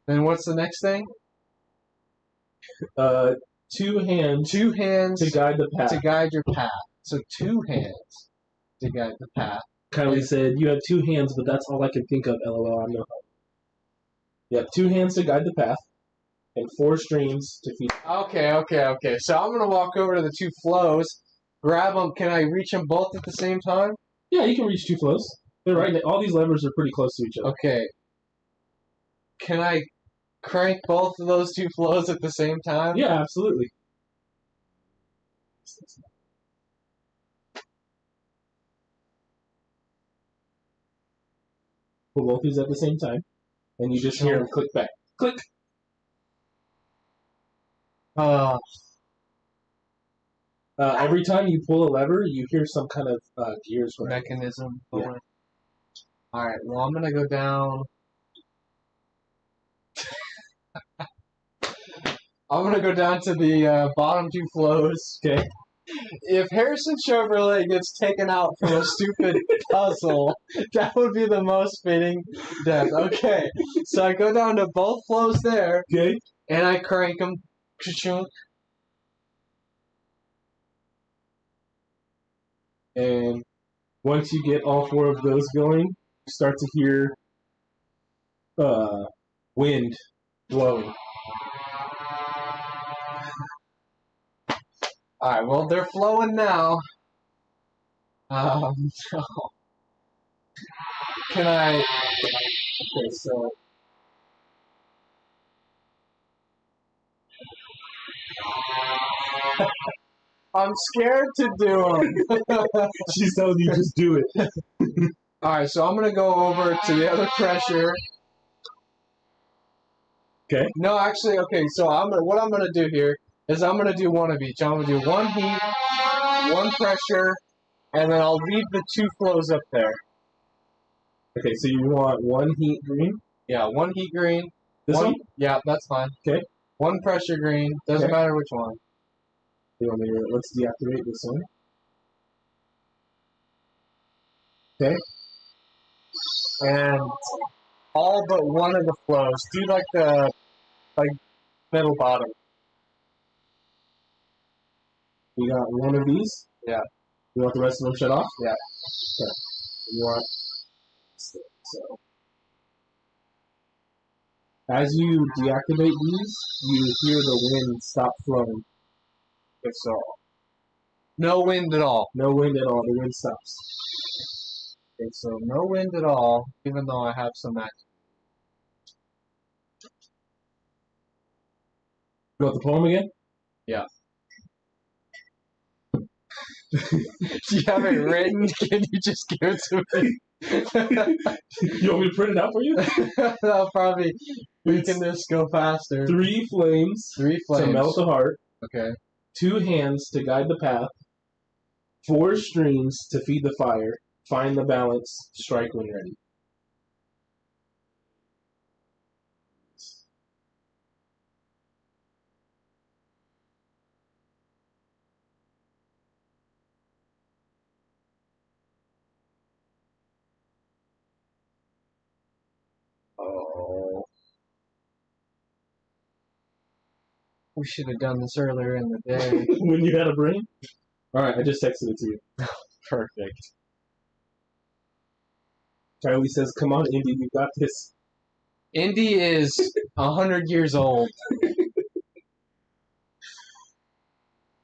Then what's the next thing? 2 hands. 2 hands to guide the path. to guide your path. So 2 hands to guide the path. Kylie said, you have 2 hands, but that's all I can think of, LOL, I'm no help. Yep, 2 hands to guide the path, and 4 strings to feed. Okay. So I'm going to walk over to the 2 flows, grab them. Can I reach them both at the same time? Yeah, you can reach 2 flows. They're right. All these levers are pretty close to each other. Okay. Can I crank both of those 2 flows at the same time? Yeah, absolutely. Pull both these at the same time, and you just hear them click back. Click! Every time you pull a lever, you hear some kind of gears going. Mechanism. Yeah. Alright, well, I'm going to go down. I'm going to go down to the bottom 2 flows. Okay. If Harrison Chevrolet gets taken out from a stupid puzzle, that would be the most fitting death. Okay, so I go down to both flows there, Okay. and I crank them. Ka-chunk. And once you get all 4 of those going, you start to hear wind blowing. Alright, well, they're flowing now. Can I... Okay, so... I'm scared to do them. She's telling you just do it. Alright, so I'm going to go over to the other pressure. Okay. No, actually, okay, so what I'm going to do here is I'm going to do one of each. I'm going to do 1 heat, 1 pressure, and then I'll leave the 2 flows up there. Okay, so you want 1 heat green? Yeah, 1 heat green. This one? Yeah, that's fine. Okay. 1 pressure green. Doesn't matter which one. You want me to, let's deactivate this one. Okay. And all but 1 of the flows. Do like the middle bottom. You got 1 of these? Yeah. You want the rest of them shut off? Yeah. Okay. You want... So... As you deactivate these, you hear the wind stop flowing. Okay, so... No wind at all. No wind at all. The wind stops. Okay, so no wind at all, even though I have some action. You want the poem again? Yeah. Do you have it written? Can you just give it to me? You want me to print it out for you? That'll probably making this go faster. 3 flames, 3 flames to melt the heart. Okay. 2 hands to guide the path. 4 streams to feed the fire. Find the balance. Strike when ready. Oh. We should have done this earlier in the day. When you had a brain? Alright, I just texted it to you. Perfect. Charlie says, come on, Indy, you got this. Indy is 100 years old.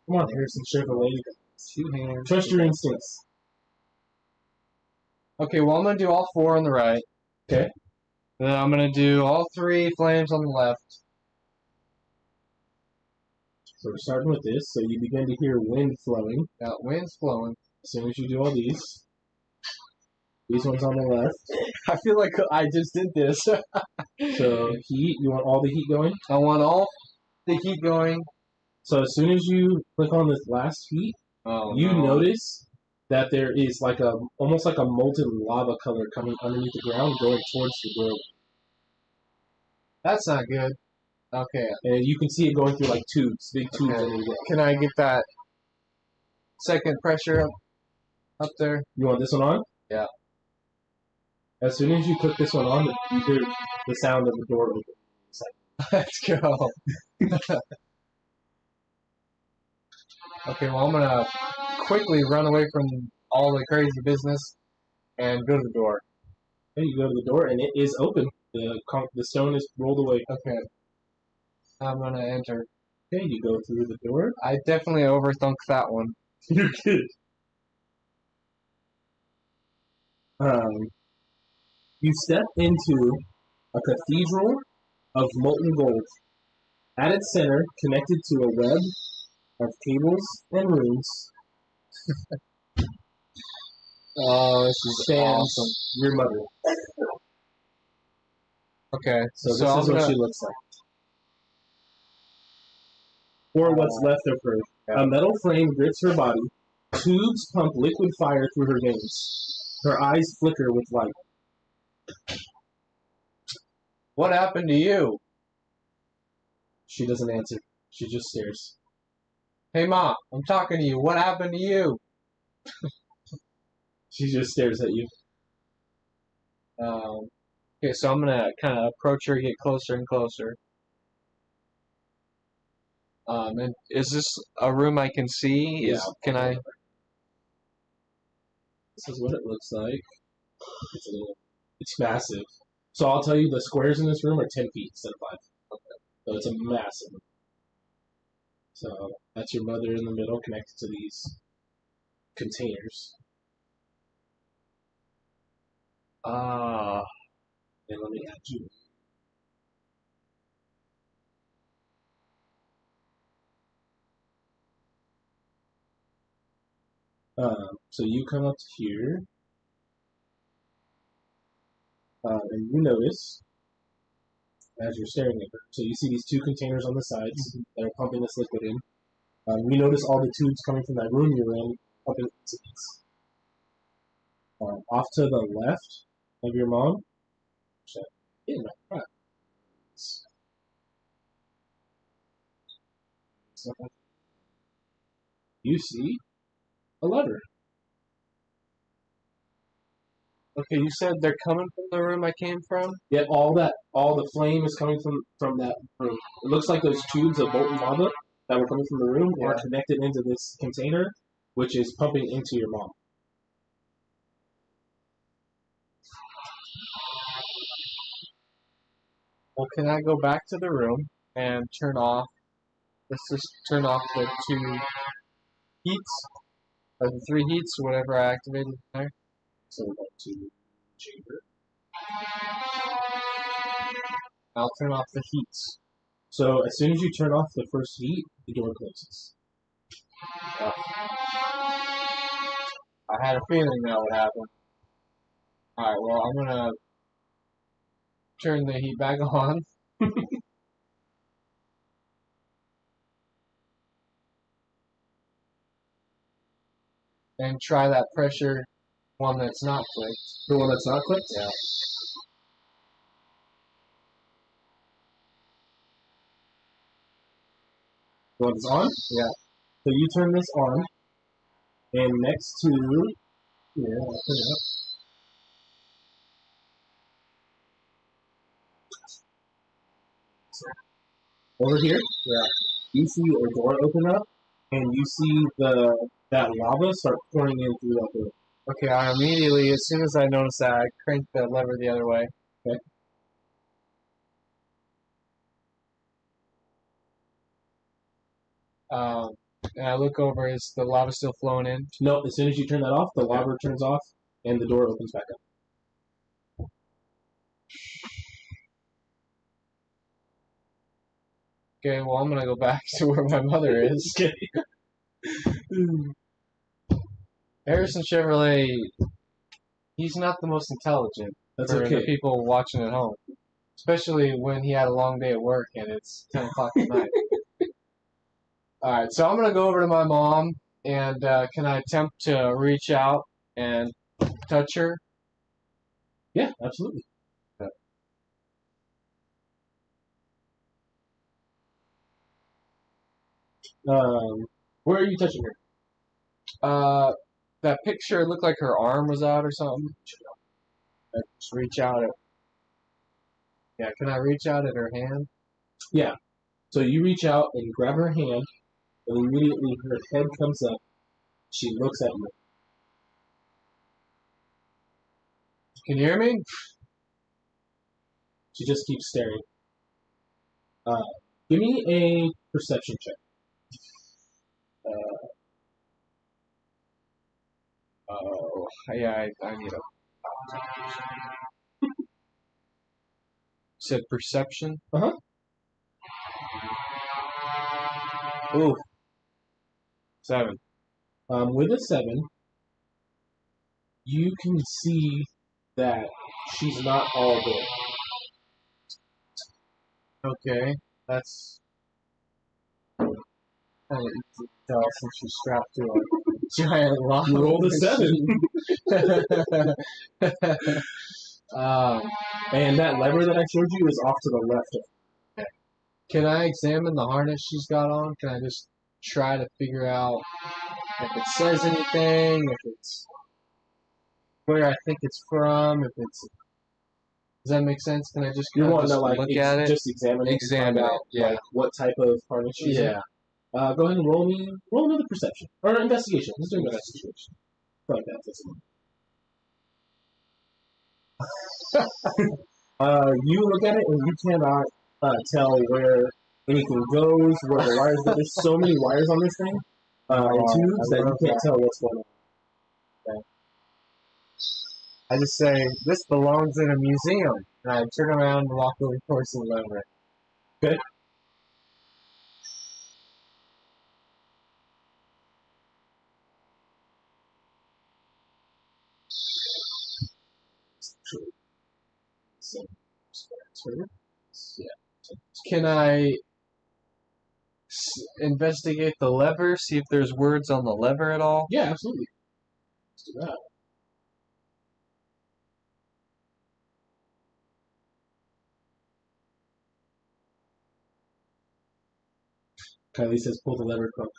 Come on, Harrison Chevrolet. 2 hands. Trust your instincts. Okay, well, I'm going to do all 4 on the right. Okay. Then I'm going to do all 3 flames on the left. So we're starting with this. So you begin to hear wind flowing. Got winds blowing. As soon as you do all these. These ones on the left. I feel like I just did this. So heat, you want all the heat going? I want all the heat going. So as soon as you click on this last heat, you notice that there is like almost like a molten lava color coming underneath the ground going towards the door. That's not good. Okay. And you can see it going through like tubes, big tubes under the ground. Can I get that second pressure up there? You want this one on? Yeah. As soon as you click this one on, you hear the sound of the door open. Let's go. Okay, well, I'm going to quickly run away from all the crazy business and go to the door. Okay, you go to the door, and it is open. The stone is rolled away. Okay. I'm going to enter. Okay, you go through the door. I definitely overthunk that one. You're good. You step into a cathedral of molten gold. At its center, connected to a web of cables and rooms, Oh, this is stands awesome. your mother. Okay, So this is what she looks like. Or what's left of her. A metal frame grips her body. Tubes pump liquid fire through her veins. Her eyes flicker with light. What happened to you? She doesn't answer. She just stares. Hey, Mom, I'm talking to you. What happened to you? She just stares at you. Okay, so I'm going to kind of approach her, get closer and closer. And is this a room I can see? Can I? This is what it looks like. It's massive. So I'll tell you, the squares in this room are 10 feet instead of 5. Okay. So it's a massive. So that's your mother in the middle, connected to these containers. And let me add you. So you come up to here, and you notice, as you're staring at her, so you see these 2 containers on the sides that are pumping this liquid in. You notice all the tubes coming from that room you're in, pumping into these. Off to the left of your mom, you see a lever. Okay, you said they're coming from the room I came from? Yeah, all the flame is coming from that room. It looks like those tubes of molten lava that were coming from the room are connected into this container, which is pumping into your mom. Well, can I go back to the room and turn off? Let's just turn off the 2 heats, or the 3 heats, or whatever I activated there. So we're going to chamber. I'll turn off the heats. So as soon as you turn off the first heat, the door closes. I had a feeling that would happen. Alright, well, I'm gonna turn the heat back on. And try that pressure one that's not clicked. The one that's not clicked? Yeah. The one that's on? Yeah. So you turn this on, and next to, here, I'll put it up. Over here, you see a door open up, and you see that lava start pouring in through that door. Okay, I immediately, as soon as I noticed that, I cranked the lever the other way. Okay. And I look over, is the lava still flowing in? No, as soon as you turn that off, the lava turns off, and the door opens back up. Okay, well, I'm gonna go back to where my mother is. Okay. Harrison Chevrolet, he's not the most intelligent That's for okay. the people watching at home. Especially when he had a long day at work and it's 10 o'clock at night. Alright, so I'm gonna go over to my mom and can I attempt to reach out and touch her? Yeah, absolutely. Where are you touching her? That picture looked like her arm was out or something. Just reach out at. Yeah, can I reach out at her hand? Yeah. So you reach out and grab her hand, and immediately her head comes up. She looks at you. Can you hear me? She just keeps staring. Give me a perception check. Oh, yeah, I need a. Said perception? Uh-huh. Ooh. 7. With a 7, you can see that she's not all there. Okay, that's kind of easy to tell since she's strapped to a giant lava. You rolled a 7. And that lever that I showed you is off to the left of her. Can I examine the harness she's got on? Can I just try to figure out if it says anything, if it's where I think it's from, if it's... Does that make sense? Can I just You want to look at it? just examine it, Examine find it, out yeah. like, what type of harness she's in? Yeah. Go ahead and roll another perception or investigation. Let's do investigation. I like that. You look at it and you cannot tell where anything goes, where the wires go. There's so many wires on this thing and tubes that you can't tell what's going on. I just say, this belongs in a museum. And I turn around and walk over towards the lever. Good. Can I investigate the lever, see if there's words on the lever at all? Yeah, absolutely. Let's do that. Kylie says, pull the lever, Crook.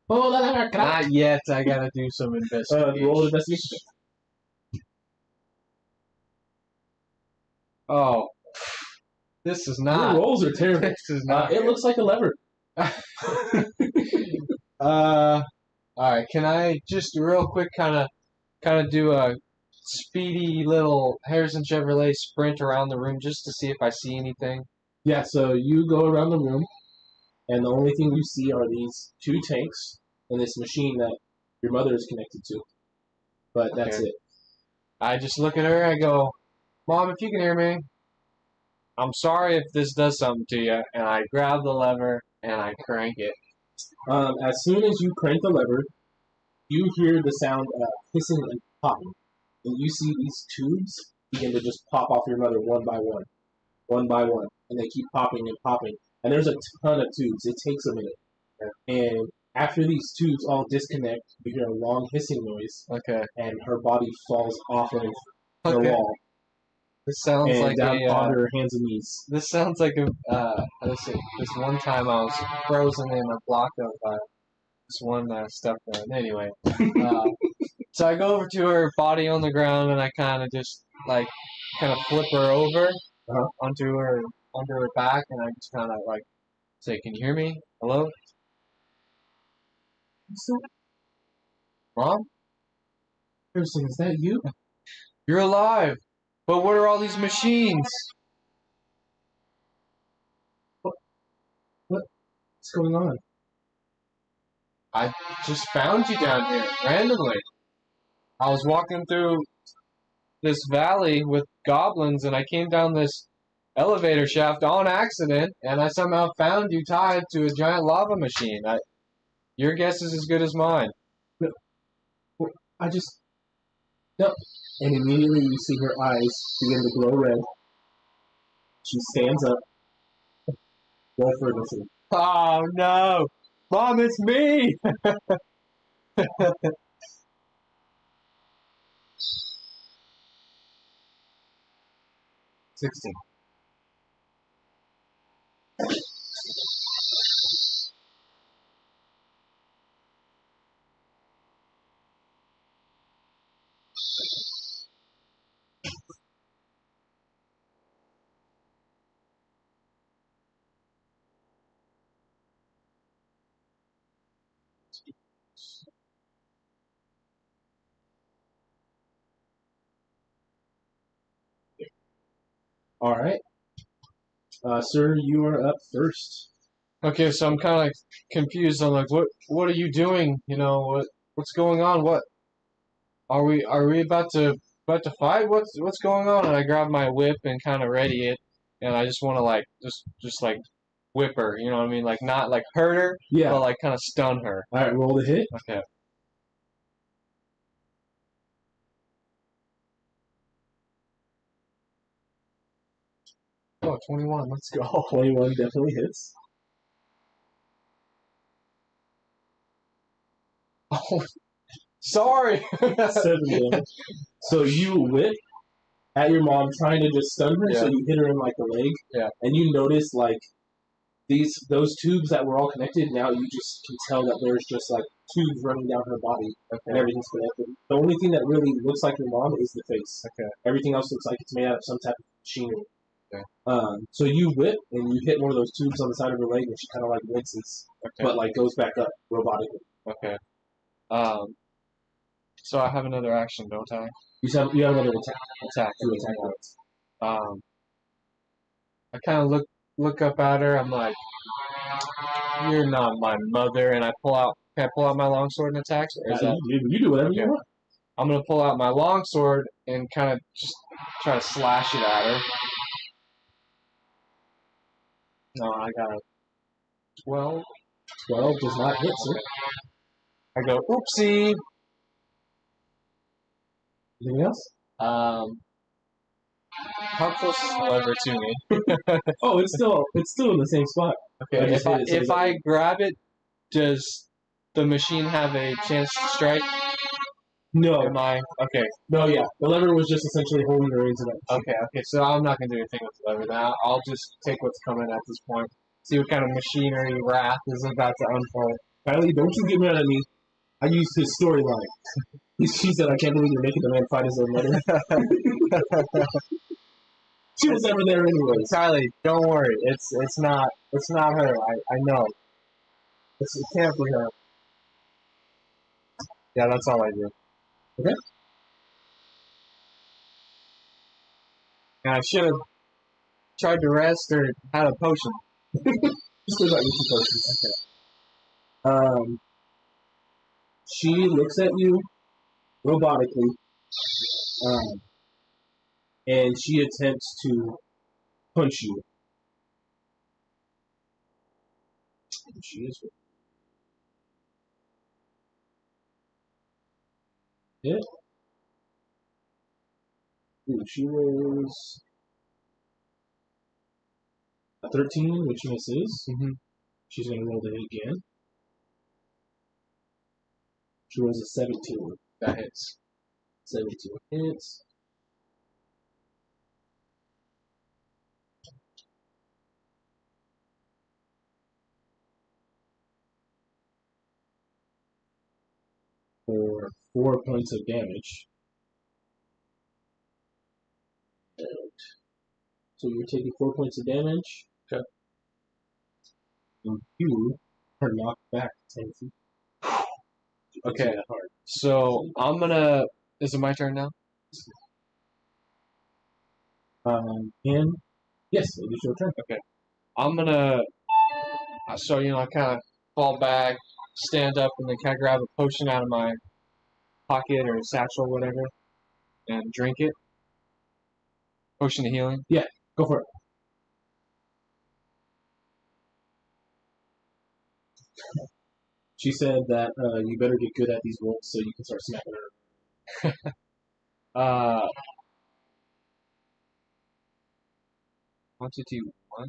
Pull the lever, Crook. Not yet. I gotta do some investigation. Roll investigation. Oh. This is not. Your rolls are terrible. This is not. It looks like a lever. Alright, can I just real quick kind of do a speedy little Harrison Chevrolet sprint around the room just to see if I see anything? Yeah, so you go around the room, and the only thing you see are these 2 tanks and this machine that your mother is connected to. But that's Okay. it. I just look at her and I go, Mom, if you can hear me, I'm sorry if this does something to you. And I grab the lever and I crank it. As soon as you crank the lever, you hear the sound hissing and popping, and you see these tubes begin to just pop off your mother one by one, and they keep popping and popping. And there's a ton of tubes. It takes a minute, and after these tubes all disconnect, you hear a long hissing noise, Okay. and her body falls off of the Okay. wall This sounds and like down a. on her hands and knees. This sounds like a. How to say? This one time I was frozen in a block of this one stuff. Anyway, so I go over to her body on the ground and I kind of just like kind of flip her over onto her back and I just kind of like say, "Can you hear me? Hello, Mom? Harrison, is that you? You're alive, but what are all these machines?" What's going on? I just found you down here randomly. I was walking through this valley with goblins and I came down this elevator shaft on accident and I somehow found you tied to a giant lava machine. Your guess is as good as mine. I just... No. And immediately you see her eyes begin to glow red. She stands up. Roll for initiative. Oh no! Mom, it's me! 16. All right. Sir, you are up first. Okay, so I'm kind of like confused. I'm like, what are you doing? You know, what's going on? What are we about to fight? What's going on? And I grab my whip and kind of ready it, and I just want to like just like whip her. You know what I mean? Like not like hurt her, but like kind of stun her. All right, roll the hit. Okay. Oh, 21. Let's go. 21 definitely hits. Oh, sorry. 7 damage. So you whip at your mom, trying to just stun her. Yeah. So you hit her in like the leg. Yeah. And you notice like those tubes that were all connected. Now you just can tell that there's just like tubes running down her body, and everything's connected. The only thing that really looks like your mom is the face. Okay. Everything else looks like it's made out of some type of machinery. Okay. So you whip and you hit one of those tubes on the side of her leg, and she kind of like winces, but like goes back up robotically. Okay. So I have another action, don't I? You have another attack. Attack. You attack her. I kind of look up at her. I'm like, "You're not my mother." And I pull out. Can I pull out my longsword and attack? Or is that, you do whatever you want. I'm gonna pull out my longsword and kind of just try to slash it at her. No, I got a 12. 12 does not hit, sir. I go, oopsie. Anything else? How close is the lever to me? Oh, it's still in the same spot. Okay, if I grab it, does the machine have a chance to strike? No. Am I? Okay. No, yeah. The lever was just essentially holding the reins in it. Okay, so I'm not going to do anything with the lever now. I'll just take what's coming at this point. See what kind of machinery wrath is about to unfold. Kylie, don't you get mad at me. I used his storyline. She said, I can't believe you're making the man fight his own mother. She was never there anyways. Kylie, don't worry. It's not her. I know. It can't be her. Yeah, that's all I do. Okay. And I should have tried to rest or had a potion. You still got your 2 potions. Okay. She looks at you robotically, and she attempts to punch you. And she is. hit. Ooh, she rolls a 13, which misses. Mm-hmm. She's going to roll the hit again. She rolls a 17. That hits. 17 hits. For 4 points of damage. And so you're taking 4 points of damage. Okay. And you are knocked back 10 feet. Okay. That hard. So I'm gonna. Is it my turn now? And yes, it is your turn. Okay. I'm gonna. So I kind of fall back, stand up, and then kind of grab a potion out of my pocket or satchel, or whatever, and drink it. Potion of healing. Go for it. She said that you better get good at these rolls so you can start smacking her. Quantity 1.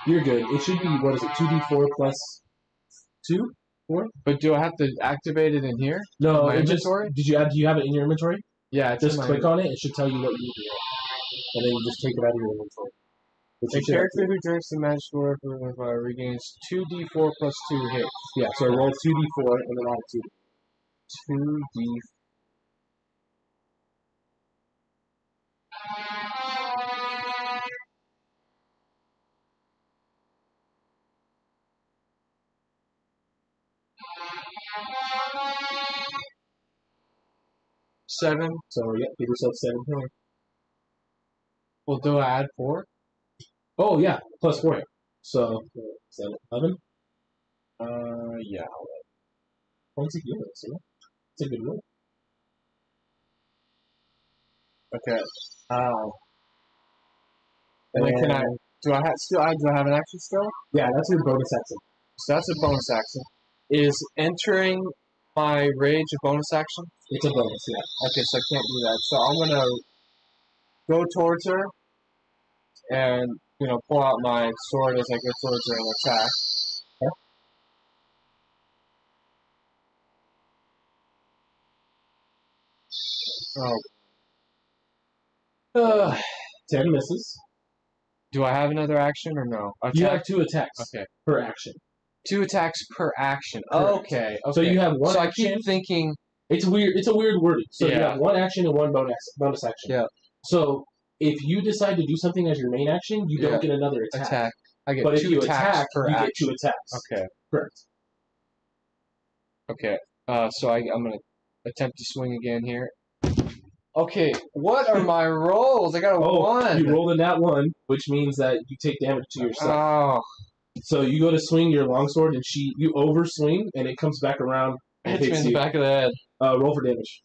You're good. It should be, what is it, 2d4 plus 2? 4? But do I have to activate it in here? No, My it just, inventory? do you have it in your inventory? Yeah, it's Just in my click on it, it should tell you what you need to roll. And then you just take it out of your inventory. Which A you should have character to. who drinks the magic water regains 2d4 plus 2 hits. Yeah, so roll 2d4 and then add 2. 2d. Seven. So, yeah, give yourself 7 healing. Well, do I add 4? Oh, yeah, plus 4. So, is that 11 Yeah. points of healing? So, it's a good roll. Okay. And then can I? Do I have an action still? Yeah, that's your bonus action. So that's a bonus action. Is entering my rage a bonus action? It's a bonus, yeah. Okay, so I can't do that. So I'm gonna go towards her and pull out my sword as I go towards her and attack. Oh. 10 misses. Do I have another action or no? You have 2 attacks Okay. per action. 2 attacks per action. Correct. Okay. So you have one So action. I keep thinking. It's weird. It's a weird wording. So you Yeah. have 1 action and 1 bonus action. Yeah. So if you decide to do something as your main action, you don't get another attack. I get But if 2 you attacks attack, per you action. get 2 attacks. Okay. Correct. Okay. So I'm gonna attempt to swing again here. Okay. What are my rolls? I got a 1. You rolled in that 1, which means that you take damage to yourself. Oh. So you go to swing your longsword, and you overswing, and it comes back around and Hits me hits in the you. back of the head. Roll for damage.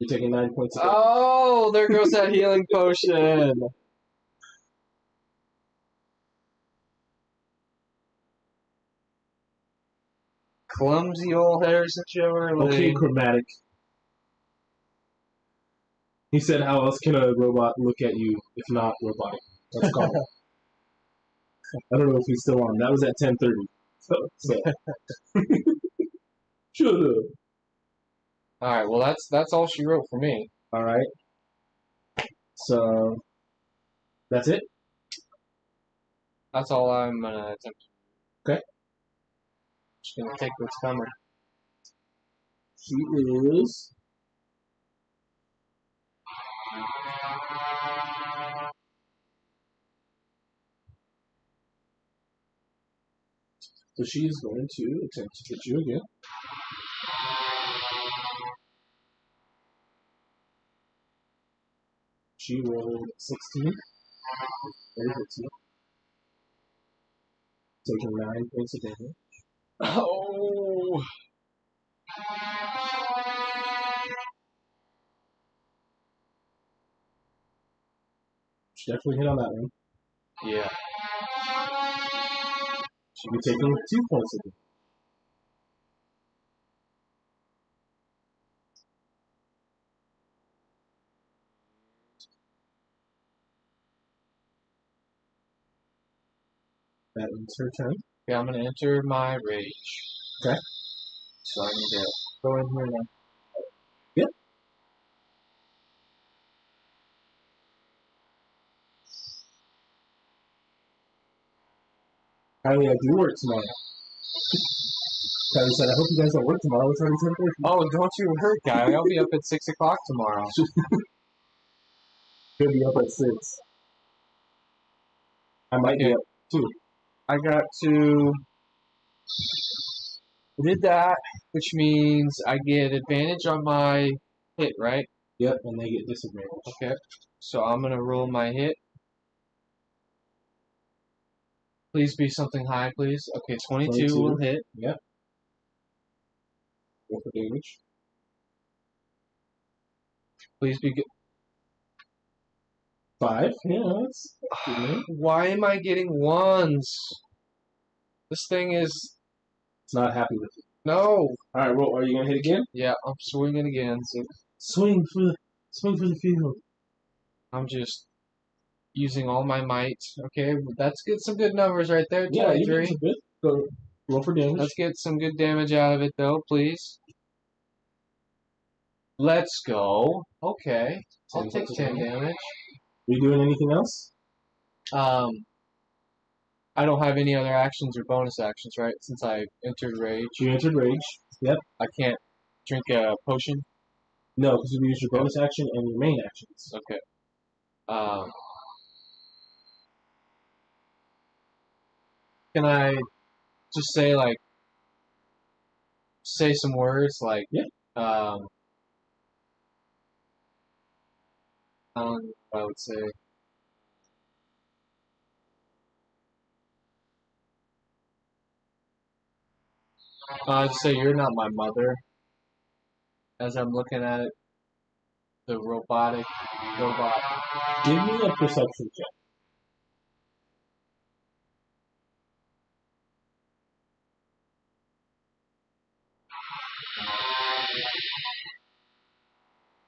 You're taking 9 points of damage. Oh, there goes that healing potion. Clumsy old Harrison Shimmerly. Okay, chromatic. He said, how else can a robot look at you if not robotic? Let's call it. I don't know if he's still on. That was at 10:30. So. Shut up. Alright, well that's all she wrote for me. Alright. So, that's it? That's all I'm gonna attempt. Okay. Just gonna take what's coming. She is... So she is going to attempt to hit you again. She rolled 16. Very hits you. Taking 9 points of damage. Oh. She definitely hit on that one. Yeah. She'll be taking 2 points of damage. That ends her turn. Okay, I'm gonna enter my rage. Okay. So I need to go in here now. Yep. I mean, I do work tomorrow. Kylie said, I hope you guys don't work tomorrow. It's already 10:30. Oh, don't you hurt, guy. I'll be up at 6 o'clock tomorrow. Could be up at 6. I might be Okay. up too. I got to. I did that, which means I get advantage on my hit, right? Yep, and they get disadvantage. Okay. So I'm gonna roll my hit. Please be something high, please. Okay, 22 will hit. Yep. Roll for damage. Please be good. 5. Yeah, that's good. Why am I getting ones? This thing is It's not happy with you. no. Alright, roll. Are you going to hit again? Yeah, I'm swinging again. Swing for the field. I'm just using all my might. Okay, let's get some good numbers right there. Yeah, you 23. did good. Go roll for damage. Let's get some good damage out of it, though, please. Let's go. Okay, I'll take 10 damage. Are you doing anything else? I don't have any other actions or bonus actions, right? Since I entered rage, You entered rage. Yep. I can't drink a potion. No, because you use your bonus action and your main actions. Okay. Can I just say some words like, Yeah. I don't know what I would say. I'd say you're not my mother. As I'm looking at it, the robot. Give me a perception check.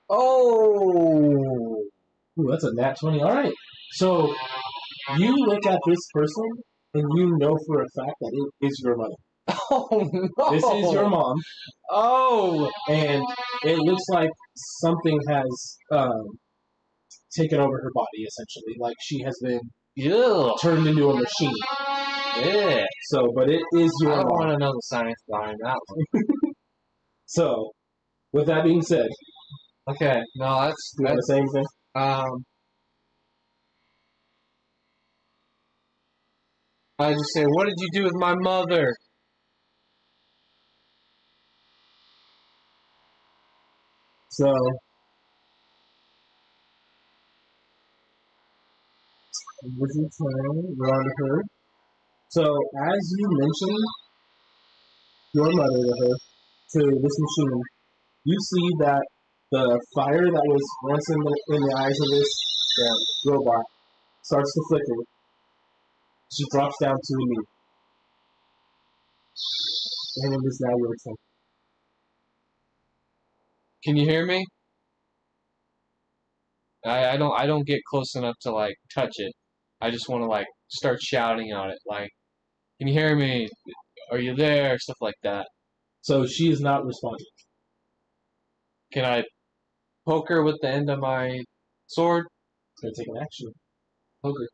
Oh! Ooh, that's a nat 20. Alright. So, you look at this person, and you know for a fact that it is your mother. Oh no! This is your mom, Oh! and it looks like something has taken over her body, essentially. Like she has been Ew! turned into a machine. Yeah. So, but it is I your don't mom. want to know the science behind that one. So, with that being said, Okay, no, do you want to say anything? I just say, what did you do with my mother? So, this is we're on to her. So, as you mentioned your mother to her, to this machine, you see that the fire that was once in the eyes of this robot starts to flicker. She drops down to a knee. And it is now your turn. Can you hear me? I don't get close enough to like touch it. I just want to like start shouting at it, like, can you hear me? Are you there? Stuff like that. So she is not responding. Can I poke her with the end of my sword? It's going to take an action. Poke her.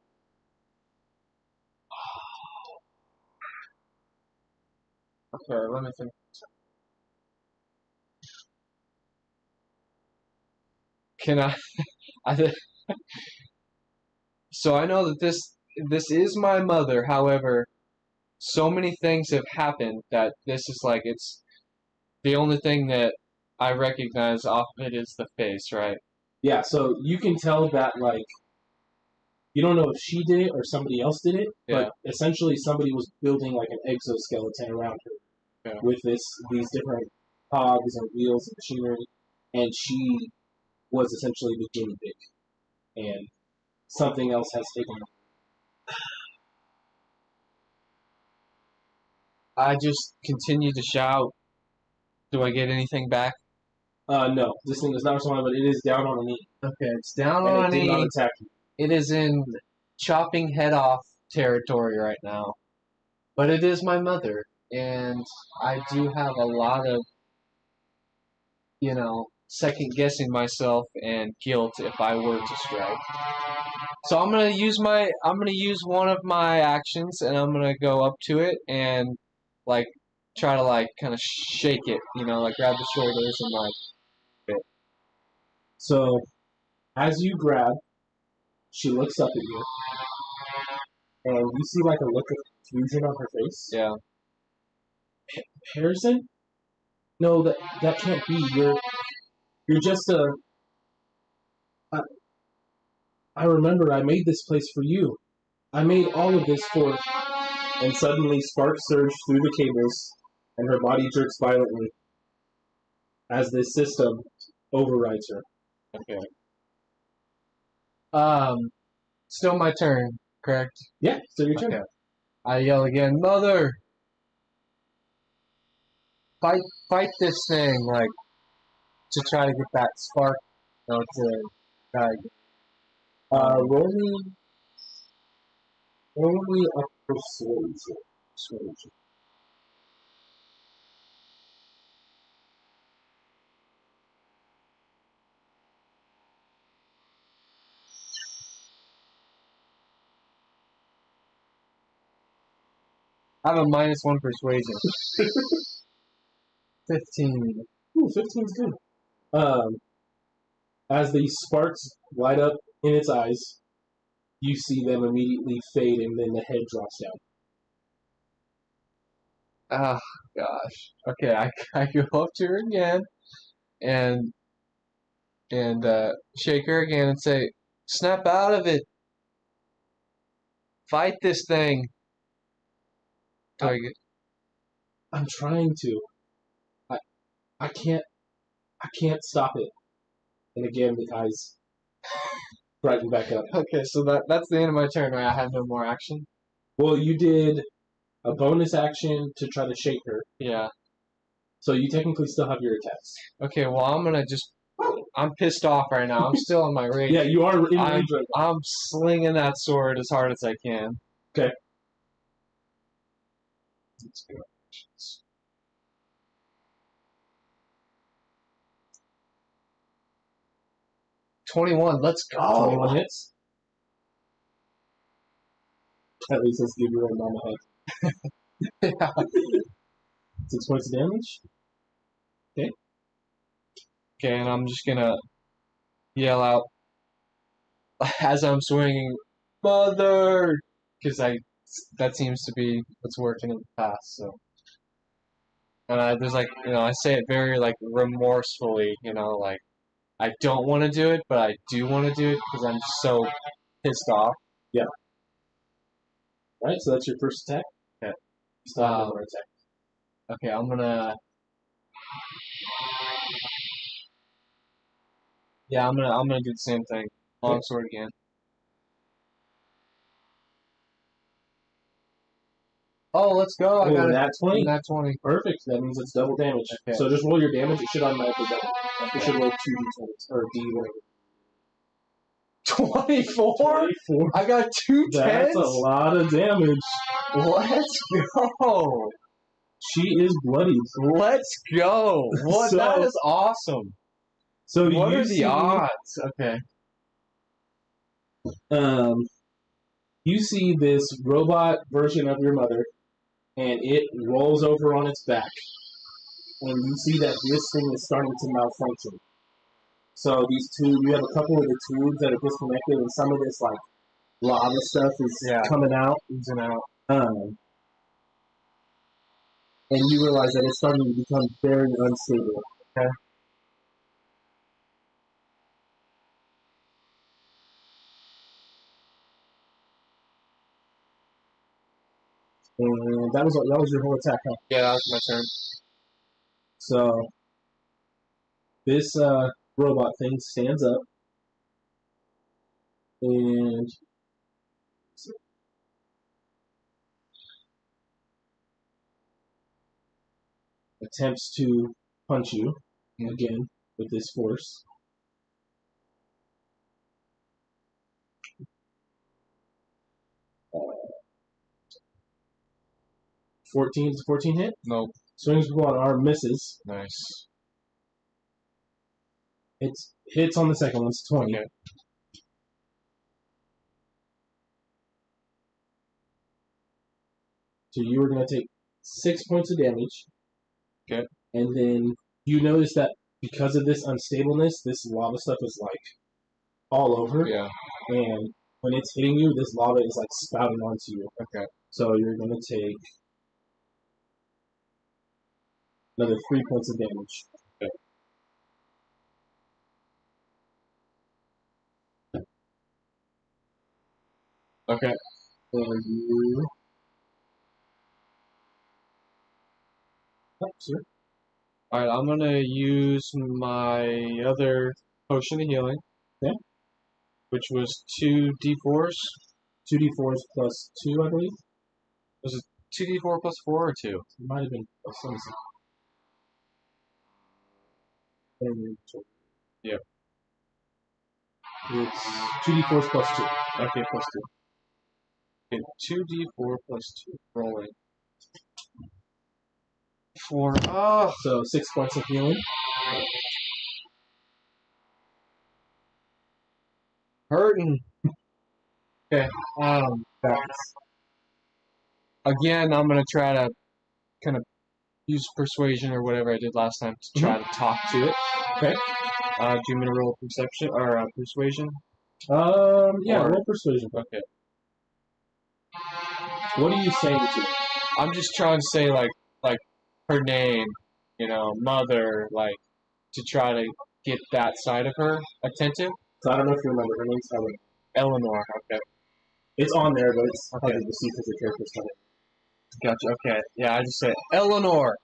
Okay, let me think. Can I? So I know that this is my mother. However, so many things have happened that this is like it's the only thing that I recognize off of it is the face, right? Yeah, so you can tell that, like, you don't know if she did it or somebody else did it, Yeah. but essentially somebody was building like an exoskeleton around her with these different cogs and wheels and machinery, and she was essentially the guinea pig, and something else has taken her. I just continue to shout. Do I get anything back? No, this thing is not responding, but it is down on a knee. Okay, it's down And on it a did not knee. attack you. It is in chopping head off territory right now. But it is my mother, and I do have a lot of, second guessing myself and guilt if I were to strike. So I'm gonna use one of my actions, and I'm gonna go up to it and like try to like kind of shake it, like grab the shoulders and like. So, as you grab, she looks up at you, and you see like a look of confusion on her face. Yeah. Harrison? No, that can't be. You're just a. I remember I made this place for you. I made all of this for. And suddenly sparks surge through the cables, and her body jerks violently as this system overrides her. Okay. Still my turn, correct? Yeah, so your turn. Okay. I yell again, Mother! Fight this thing, like, to try to get that spark, to Roll me a persuasion. I have a -1 persuasion. 15. Ooh, 15's good. As the sparks light up in its eyes, you see them immediately fade, and then the head drops down. Oh, gosh. Okay, I go up to her again and shake her again and say, Snap out of it. Fight this thing. I'm trying to. I can't stop it. And again, the eyes brighten back up. Okay, so that's the end of my turn, right? I have no more action? Well, you did a bonus action to try to shake her. Yeah. So you technically still have your attacks. Okay, well, I'm pissed off right now. I'm still in my rage. Yeah, you are in rage right now. I'm slinging that sword as hard as I can. Okay. Let's go. 21, let's go! 21 hits. At least let's give you a on the head. Yeah. 6 points of damage. Okay. Okay, and I'm just gonna yell out as I'm swinging, Mother! Because that seems to be what's working in the past, so. And I say it very, like, remorsefully, like, I don't want to do it, but I do want to do it because I'm just so pissed off. Yeah. Alright, so that's your first attack. Okay. You still have another attack. Okay, I'm gonna. Yeah, I'm gonna do the same thing. Longsword again. Oh, let's go! I got that 20. That 20. Perfect. That means it's double damage. Okay. So just roll your damage. It should automatically double. It should roll 2d20s or d1. 24? 24. I got 2 That's 10s? a lot of damage. Let's go! She is bloodied. Let's go! What? So- That is awesome. So What you are the odds? Okay. You see this robot version of your mother, and it rolls over on its back, and you see that this thing is starting to malfunction. So you have a couple of the tubes that are disconnected, and some of this like lava stuff is coming out, Oozing out. And you realize that it's starting to become very unstable. Okay. And that was your whole attack, huh? Yeah, that was my turn. So this robot thing stands up and attempts to punch you again with this force. 14 is 14 hit. Nope. Swings with one arm, misses. Nice. It hits on the second one. It's 20. Okay. So you are going to take 6 points of damage. Okay. And then you notice that because of this unstableness, this lava stuff is like all over. Yeah. And when it's hitting you, this lava is like spouting onto you. Okay. So you're going to take another 3 points of damage. Okay. And you... Oh, sir. Alright, I'm gonna use my other potion of healing. Okay. Which was 2d4s. 2d4s plus 2, I believe. Was it 2d4 plus 4 or 2? It might have been plus something. Yep. It's 2d4s plus 2. Okay, plus 2. Okay, 2d4 plus 2. Rolling. 4. Oh! So 6 points of healing. Hurting. Okay. That's Again, I'm gonna try to kind of use persuasion or whatever I did last time to try to talk to it. okay. Do you want me to roll perception or persuasion? Yeah, Or- roll persuasion. Okay. What are you saying to it? I'm just trying to say like her name, you know, mother, like to try to get that side of her attentive. So I don't know if you remember her name's Ellen. Eleanor. Okay. It's on there, but it's Okay. hard to see because the character's on it. Gotcha. Okay. Yeah, I just said Eleanor.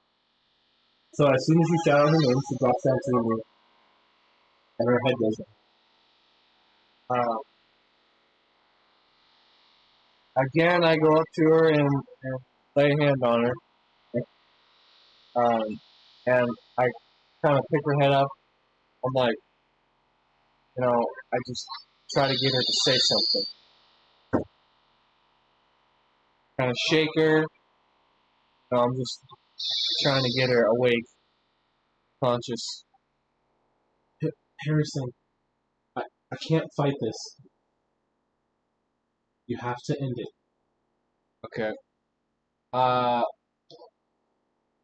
So as soon as you shout out her name, she drops down to the knee, and her head goes down. Again, I go up to her and lay a hand on her. And I kind of pick her head up. I'm like, you know, I just try to get her to say something. Kind of shake her. I'm just trying to get her awake, conscious. Harrison, I can't fight this. You have to end it. Okay.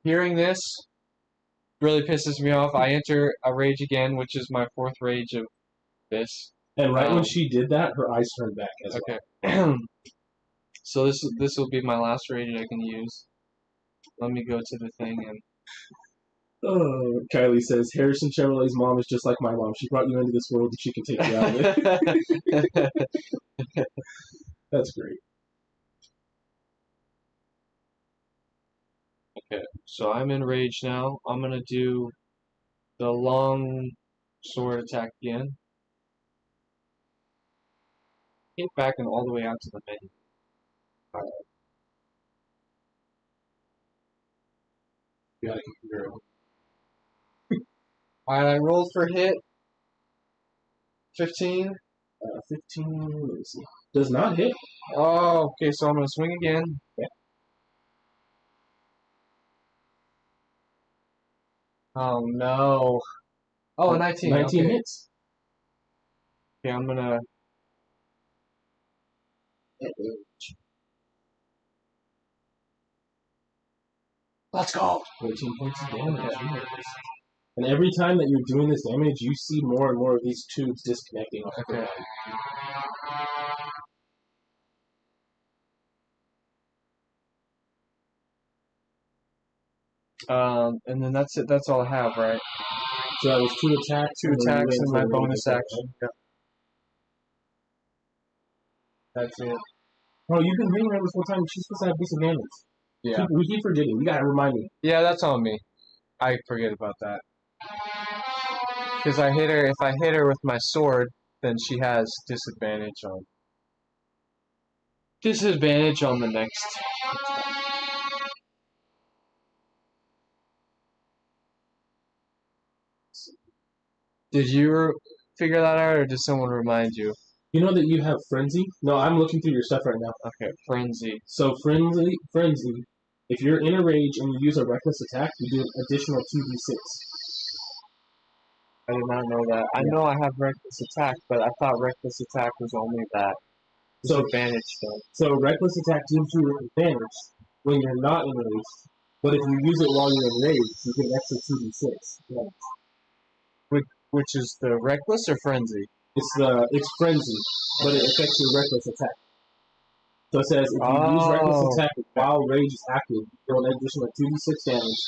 Hearing this really pisses me off. I enter a rage again, which is my 4th rage of this. And right when she did that, her eyes turned back as well. Okay. So this will be my last rage I can use. Let me go to the thing and. Oh, Kylie says, Harrison Chevrolet's mom is just like my mom. She brought you into this world and she can take you out of it. That's great. Okay, so I'm in rage now. I'm gonna do the long sword attack again. Get back and all the way out to the menu. You gotta keep your girl. Alright, I rolled for hit. 15. 15, let me see. Does not hit. Oh, okay, so I'm gonna swing again. Yeah. Oh no. Oh, 19. 19 okay. hits. Okay, I'm gonna. Let's go. 14 points of damage. And every time that you're doing this damage, you see more and more of these tubes disconnecting off the Okay. And then that's it. That's all I have, right? So that was 2 attacks. 2 and then you attacks went and to my the bonus attack. action. Yeah. That's it. Oh, you've been hitting her this whole time. She's supposed to have disadvantage. Yeah. We keep forgetting. You gotta remind me. Yeah, that's on me. I forget about that. Because I hit her. If I hit her with my sword, then she has disadvantage on the next. Did you figure that out, or did someone remind you? You know that you have Frenzy? No, I'm looking through your stuff right now. Okay, Frenzy. So Frenzy. If you're in a rage and you use a reckless attack, you do an additional 2d6. I did not know that. I know I have Reckless Attack, but I thought Reckless Attack was only that disadvantage stuff. So reckless attack gives you advantage when you're not in rage, but if you use it while you're in rage, you get an extra 2d6. Yeah. Which is the Reckless or Frenzy? It's Frenzy, but it affects your reckless attack. So it says if you use reckless attack while rage is active, you deal an additional 2d6 damage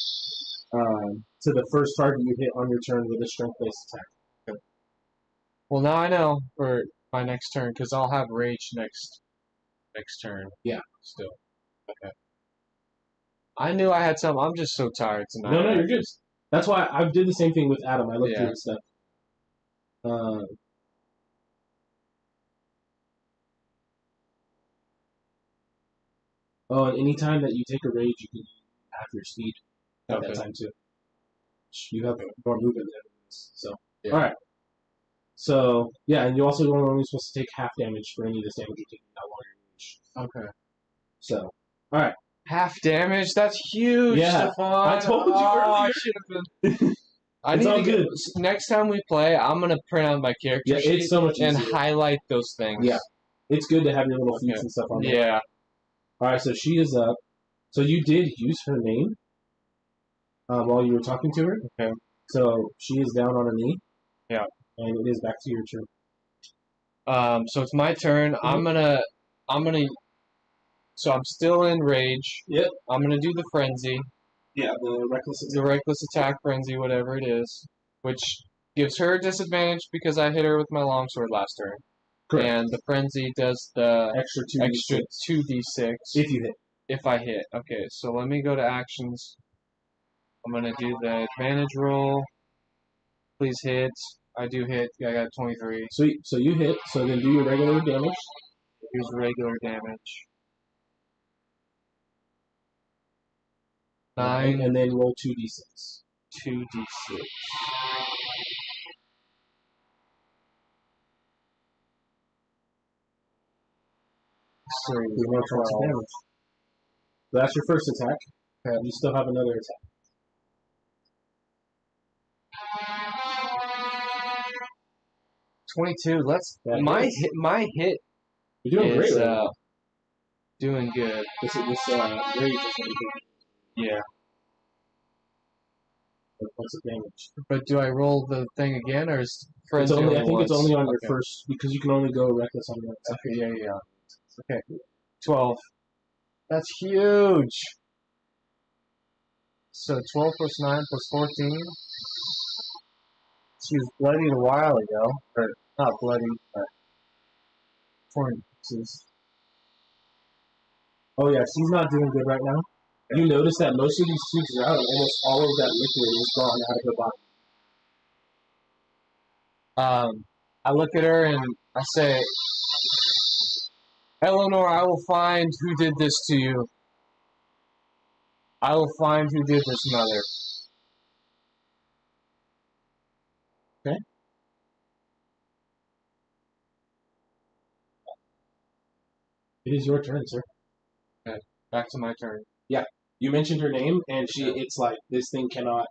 to the first target you hit on your turn with a strength-based attack. Okay. Well, now I know for my next turn, because I'll have rage next turn. Yeah. Still. Okay. I knew I had some. I'm just so tired tonight. No, you're good. That's why I did the same thing with Adam. I looked through his stuff. And anytime that you take a rage, you can half your speed at that time too. You have more movement than everyone else. So, yeah. All right. So, yeah, and you also are only supposed to take half damage for any of this damage you're taking while you're in rage. Okay. So, all right. Half damage? That's huge, Yeah, Stefan. I told you earlier. I should have been. It's all good. Next time we play, I'm gonna print out my character sheet it's so much easier. and highlight those things. Yeah, it's good to have your little feats and stuff on there. Yeah. All right, so she is up. So you did use her name while you were talking to her. Okay. So she is down on her knee. Yeah. And it is back to your turn. So it's my turn. Mm-hmm. So I'm still in rage. Yep. I'm gonna do the frenzy. Yeah, the reckless attack. The reckless attack frenzy, whatever it is, which gives her a disadvantage because I hit her with my longsword last turn. Correct. And the frenzy does the extra 2d6 if you hit. If I hit. Okay, so let me go to actions. I'm gonna do the advantage roll. Please hit. I do hit. I got 23. Sweet. So you hit. So then do your regular damage. Here's regular damage. 9. And then roll 2d6. 2d6. So damage. So that's your first attack. Okay. You still have another attack. My hit. You're doing great. Right doing good. This rage is going to Yeah. What's the damage? But do I roll the thing again, or is I think it's only on your first, because you can only go reckless on your attack. Okay, yeah. Okay. 12. That's huge. So 12 plus 9 plus 14. She was bloodied a while ago. Or, not bloody, but torn pieces. Oh yeah, she's not doing good right now. You notice that most of these tubes are out, and almost all of that liquid is gone out of her body. I look at her and I say, Eleanor, I will find who did this to you. I will find who did this, mother. Okay. It is your turn, sir. Okay, back to my turn. Yeah. You mentioned her name, and it's like, this thing cannot...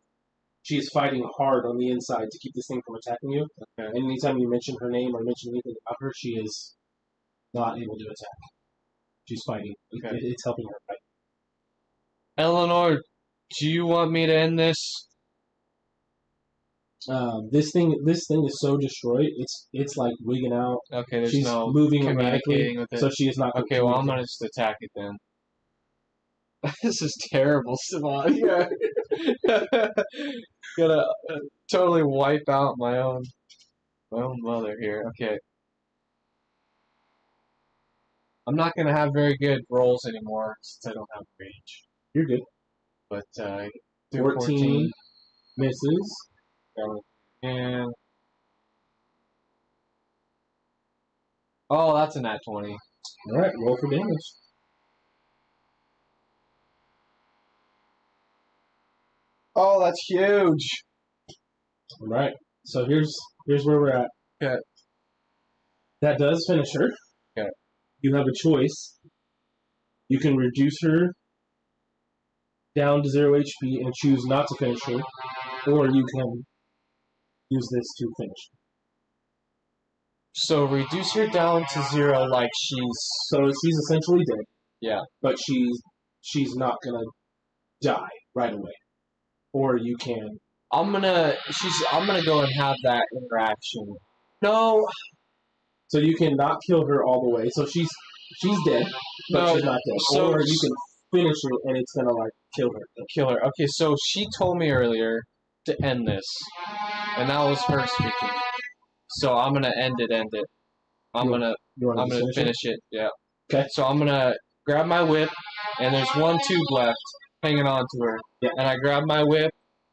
She is fighting hard on the inside to keep this thing from attacking you. Okay. And anytime you mention her name or mention anything about her, she is not able to attack. She's fighting. Okay. It's helping her fight. Eleanor, do you want me to end this? This thing is so destroyed. It's like wigging out. Okay, there's She's no moving communicating erratically, with it. so she is not. Okay, well, I'm gonna just attack it then. This is terrible, Stefan. Yeah. Gonna totally wipe out my own mother here. Okay. I'm not gonna have very good rolls anymore since I don't have rage. You're good. But 14 misses. And oh, that's a nat 20. All right, roll for damage. Oh, that's huge. All right. So here's where we're at. Okay. That does finish her. Okay. You have a choice. You can reduce her down to 0 HP and choose not to finish her, or you can use this to finish. So reduce her down to 0 like So she's essentially dead. Yeah. But she's not gonna die right away. Or you can. I'm gonna go and have that interaction. No. So you can not kill her all the way. So she's dead, but she's not dead. So, or you can finish it and it's gonna like kill her. Kill her. Okay, so she told me earlier to end this. And that was her speaking. So I'm gonna end it. I'm gonna finish it. Yeah. Okay. So I'm gonna grab my whip, and there's one tube left hanging on to her. Yeah. And I grab my whip,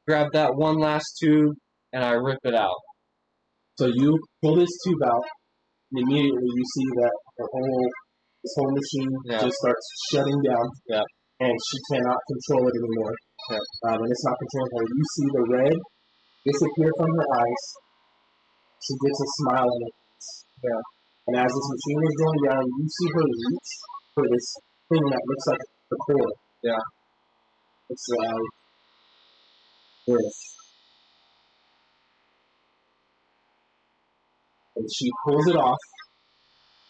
grab that one last tube, and I rip it out. So you pull this tube out, and immediately you see that this whole machine just starts shutting down. Yeah. And she cannot control it anymore. Yeah. And it's not controlling her. You see the red disappear from her eyes. She gets a smile on her face. Yeah. And as this machine is going down, you see her reach for this thing that looks like the core. Yeah. It's like this. And she pulls it off,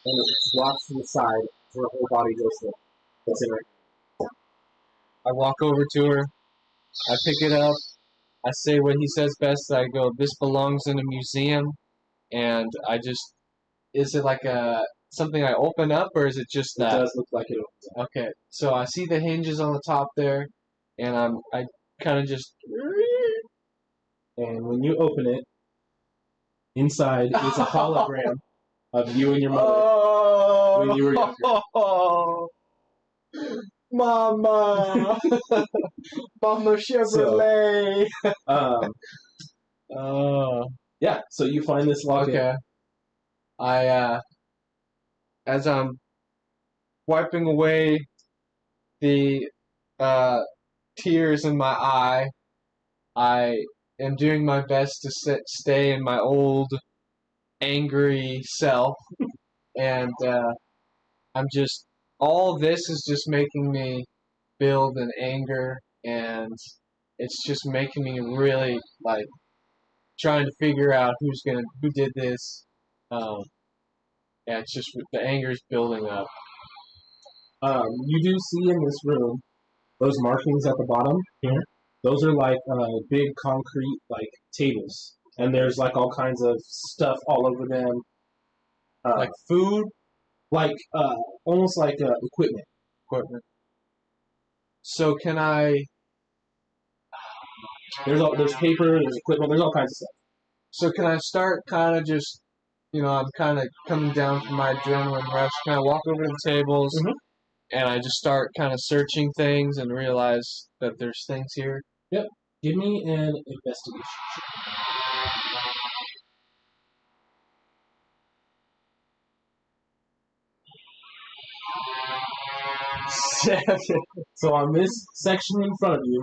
and it flops to the side, so her whole body goes there. That's in her. I walk over to her, I pick it up, I say what he says best, I go, this belongs in a museum, and I just, is it like something I open up, or is it just that? It does look like it opens up. Okay, so I see the hinges on the top there, and I kind of just... And when you open it, inside is a hologram of you and your mother when you were younger. Mama! Mama Chevrolet! Yeah, so you find this login. Okay. As I'm wiping away the tears in my eye, I am doing my best to stay in my old angry self, and all this is just making me build an anger, and it's just making me really like trying to figure out who did this. Yeah, it's just the anger is building up. You do see in this room those markings at the bottom here. Those are like big concrete like tables, and there's like all kinds of stuff all over them. Like food, like almost like equipment. So can I? There's paper, there's equipment, there's all kinds of stuff. So can I start kind of just, I'm kind of coming down from my adrenaline rush. Can I walk over to the tables, and I just start kind of searching things and realize that there's things here? Yep. Give me an investigation. So on this section in front of you,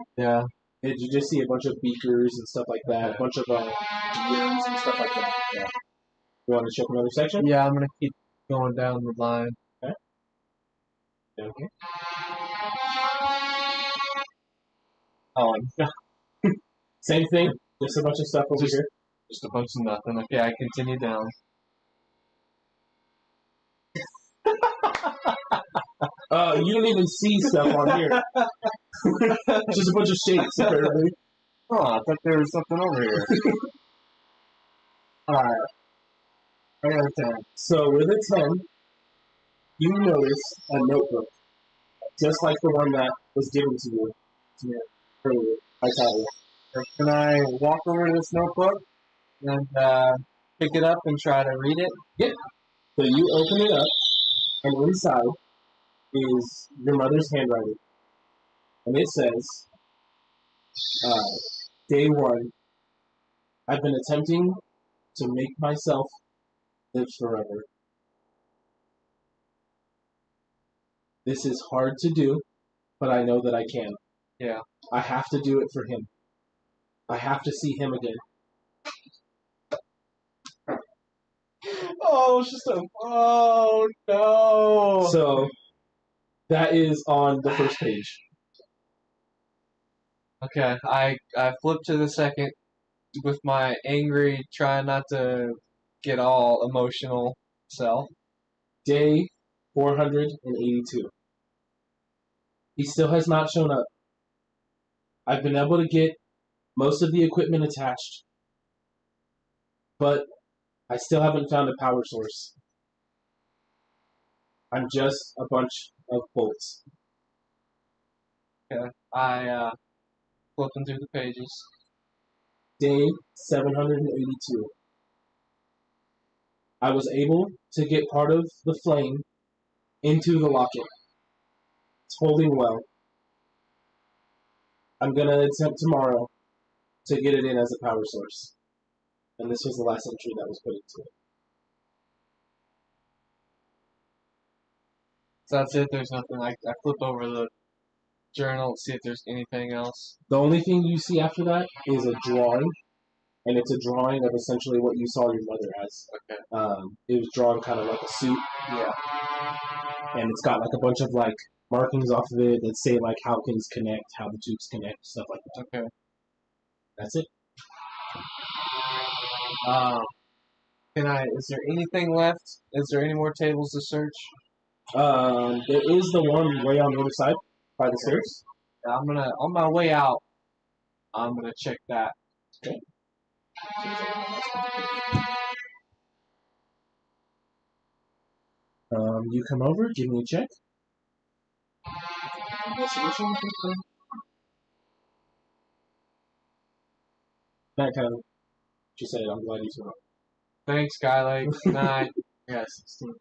you just see a bunch of beakers and stuff like that, a bunch of beers and stuff like that. Yeah. You want to check another section? Yeah, I'm gonna keep going down the line. Okay. Oh, same thing. Just a bunch of stuff over here. Just a bunch of nothing. Okay, I continue down. You don't even see stuff on here. Just a bunch of shapes, apparently. Oh, I thought there was something over here. Alright. I got a 10. So with a 10, you notice a notebook. Just like the one that was given to you earlier by Tyler. Can I walk over to this notebook and pick it up and try to read it? Yeah. So you open it up, and inside is your mother's handwriting. And it says, Day 1, I've been attempting to make myself live forever. This is hard to do, but I know that I can. Yeah. I have to do it for him. I have to see him again. Oh, it's just a. Oh no. So that is on the first page. Okay, I flipped to the second with my angry, trying not to get all emotional self. Day 482. He still has not shown up. I've been able to get most of the equipment attached, but I still haven't found a power source. I'm just a bunch of bolts. Okay, I flipping through the pages. Day 782. I was able to get part of the flame into the locket. It's holding well. I'm going to attempt tomorrow to get it in as a power source. And this was the last entry that was put into it. So that's it. There's nothing. I flip over the journal, see if there's anything else. The only thing you see after that is a drawing, and it's a drawing of essentially what you saw your mother as. Okay. It was drawn kind of like a suit. Yeah. And it's got like a bunch of like markings off of it that say like how things connect, how the tubes connect, stuff like that. Okay. That's it. Is there anything left? Is there any more tables to search? There is the one way on the other side by the stairs. On my way out, I'm gonna check that. Okay. You come over, give me a check. That kind of, she said, I'm glad you saw it. Thanks, Skylake. 9. Yeah, 16.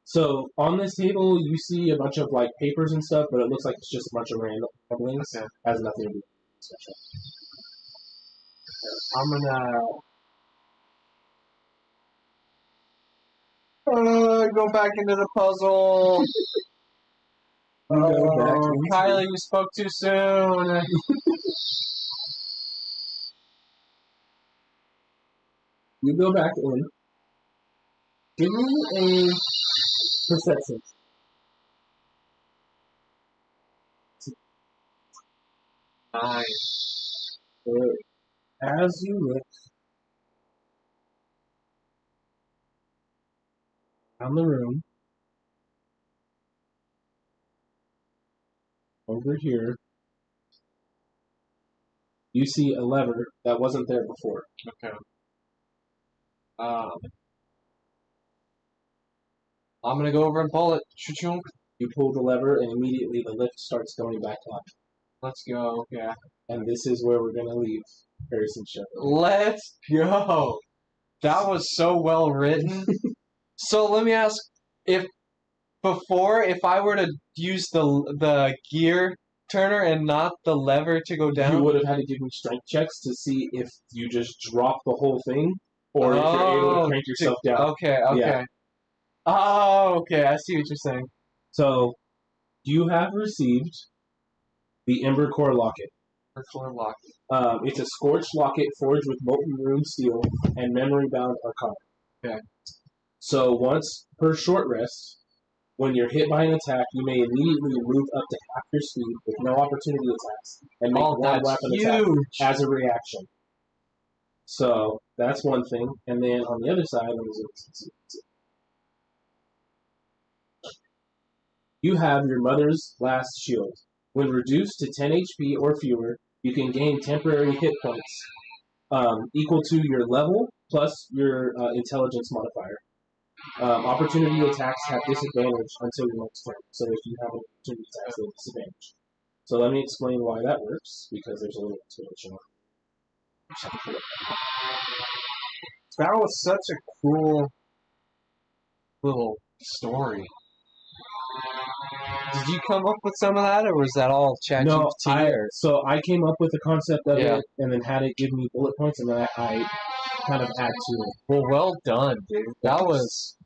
So on this table, you see a bunch of like papers and stuff, but it looks like it's just a bunch of random things. Okay. Has nothing to do with special. I'm gonna go back into the puzzle. Kylie, you spoke too soon. You go back in. Give me a perception. As you look around the room, over here, you see a lever that wasn't there before. Okay. I'm gonna go over and pull it. Choo-choo. You pull the lever, and immediately the lift starts going back up. Let's go. Yeah. And this is where we're gonna leave Harrison Shepherd. Let's go. That was so well written. So let me ask, if I were to use the gear turner and not the lever to go down, you would have had to give me strength checks to see if you just drop the whole thing, or if you're able to crank yourself down. Okay. Yeah. Oh, okay. I see what you're saying. So, you have received the Ember Core Locket. Core Locket. It's a scorched locket forged with molten rune steel and memory-bound arcana. Okay. So once per short rest, when you're hit by an attack, you may immediately move up to half your speed with no opportunity attacks and make one weapon attack as a reaction. So that's one thing. And then on the other side, you have your mother's last shield. When reduced to 10 HP or fewer, you can gain temporary hit points equal to your level plus your intelligence modifier. Opportunity attacks have disadvantage until your next turn. So if you have an opportunity attacks, they have disadvantage. So let me explain why that works, because there's a little explanation on it. That was such a cool little story. Did you come up with some of that, or was that all ChatGPT? No, so I came up with the concept of it, and then had it give me bullet points, and then I kind of add to it. Well done, dude. That was.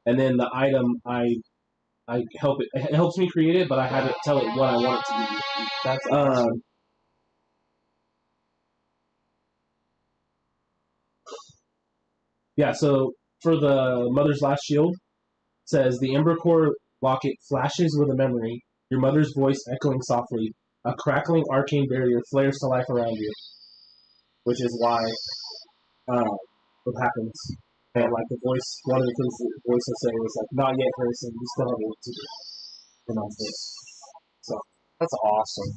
And then the item, it helps me create it, but I have it tell it what I want it to be. That's awesome. Yeah, so for the Mother's Last Shield, it says the Ember Core locket flashes with a memory, your mother's voice echoing softly. A crackling arcane barrier flares to life around you, which is why what happens. And like the voice, one of the things the voice will say was like, "Not yet, Harrison. You still have work to do." And that's it. So That's awesome.